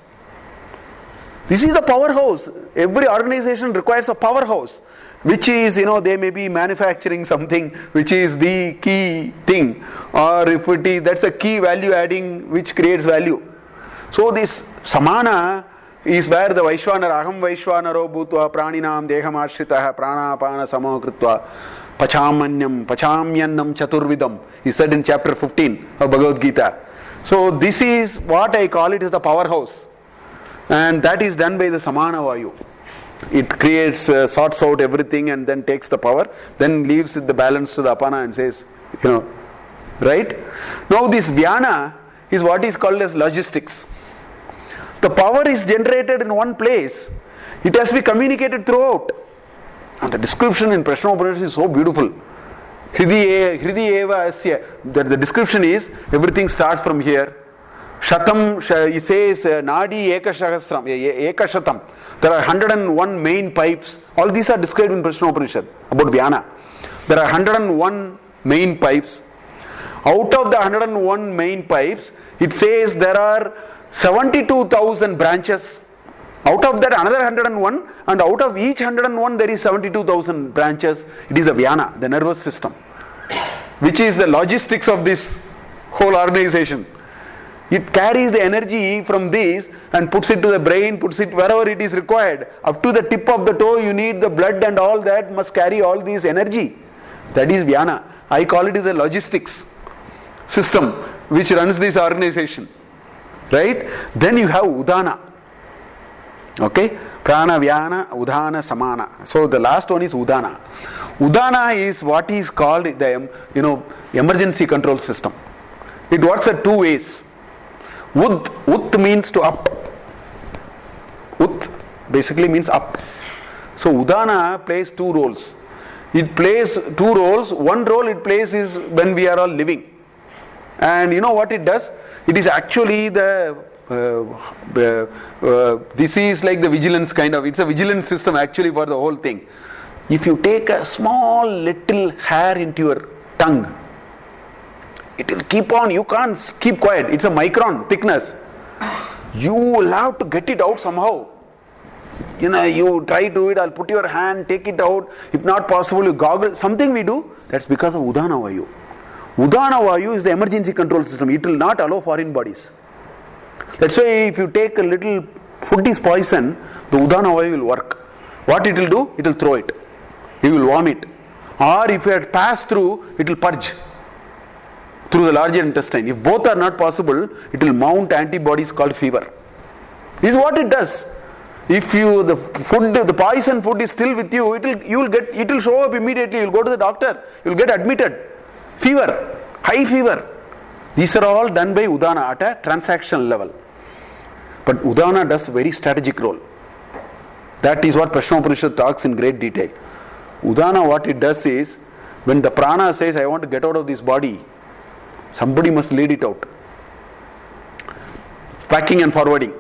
A: This is the powerhouse. Every organization requires a powerhouse, which is, they may be manufacturing something which is the key thing, or if it is, that's a key value adding which creates value. So this samana is where the Vaishwanara, Aham Vaishwanaro Bhutva Praninam Deham Ashritaha Pranapana Samokritva Pachamanyam Pachamyannam Chaturvidam is said in chapter 15 of Bhagavad Gita. So this is what I call it as the powerhouse, and that is done by the Samana Vayu. It creates, sorts out everything and then takes the power, then leaves the balance to the apana and says, right? Now this Vyana is what is called as logistics. The power is generated in one place. It has to be communicated throughout. And the description in Pranamaya Upanishad is so beautiful. Hridi eva asya. That the description is, everything starts from here. Shatam, it says, Nadi Ekashatam. There are 101 main pipes. All these are described in Pranamaya Upanishad about Vyana. There are 101 main pipes. Out of the 101 main pipes, it says there are 72,000 branches. Out of that, another 101, and out of each 101 there is 72,000 branches. It is a Vyana, the nervous system, which is the logistics of this whole organization. It carries the energy from this and puts it to the brain, puts it wherever it is required. Up to the tip of the toe, you need the blood and all that must carry all this energy. That is Vyana. I call it the logistics system which runs this organization. Right? Then you have Udana. Okay? Prana, Vyana, Udana, Samana. So the last one is Udana. Udana is what is called the emergency control system. It works at 2 ways. Ut means to up. Ut basically means up. So Udana plays 2 roles. It plays 2 roles. One role it plays is when we are all living. And you know what it does? It is actually this is like the vigilance kind of, it's a vigilance system actually for the whole thing. If you take a small little hair into your tongue, it will keep on, you can't keep quiet, it's a micron thickness. You will have to get it out somehow. You try to do it, I'll put your hand, take it out. If not possible, you goggle, something we do, that's because of Udana Vayu. Udana Vayu is the emergency control system. It will not allow foreign bodies. Let's say if you take a little food is poison, the Udana Vayu will work. What it will do? It will throw it. It will vomit. Or if it pass through, it will purge through the larger intestine. If both are not possible, it will mount antibodies called fever. This is what it does. If the poison food is still with you, it will show up immediately. You will go to the doctor. You will get admitted. Fever, high fever. These are all done by Udana at a transactional level. But Udana does very strategic role. That is what Pranamaya Upanishad talks in great detail. Udana, what it does is, when the prana says, I want to get out of this body, somebody must lead it out. Packing and forwarding,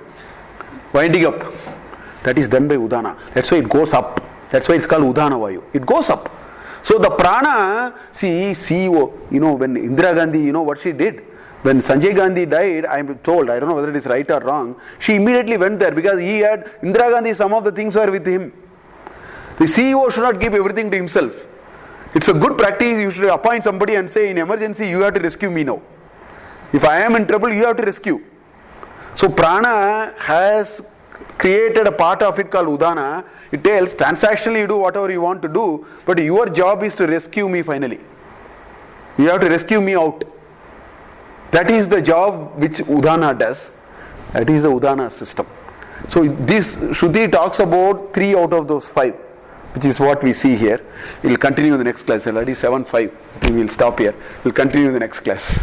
A: winding up. That is done by Udana. That's why it goes up. That's why it's called Udana Vayu. It goes up. So the prana, see, CEO, when Indra Gandhi, what she did? When Sanjay Gandhi died, I am told, I don't know whether it is right or wrong, she immediately went there because Indra Gandhi, some of the things were with him. The CEO should not give everything to himself. It's a good practice, you should appoint somebody and say, in emergency, you have to rescue me now. If I am in trouble, you have to rescue. So prana has created a part of it called Udana. It tells, transactionally you do whatever you want to do, but your job is to rescue me finally. You have to rescue me out. That is the job which Udana does. That is the Udana system. So this Shruti talks about 3 out of those 5, which is what we see here. We will continue in the next class. Already 7:05. We will stop here. We will continue in the next class.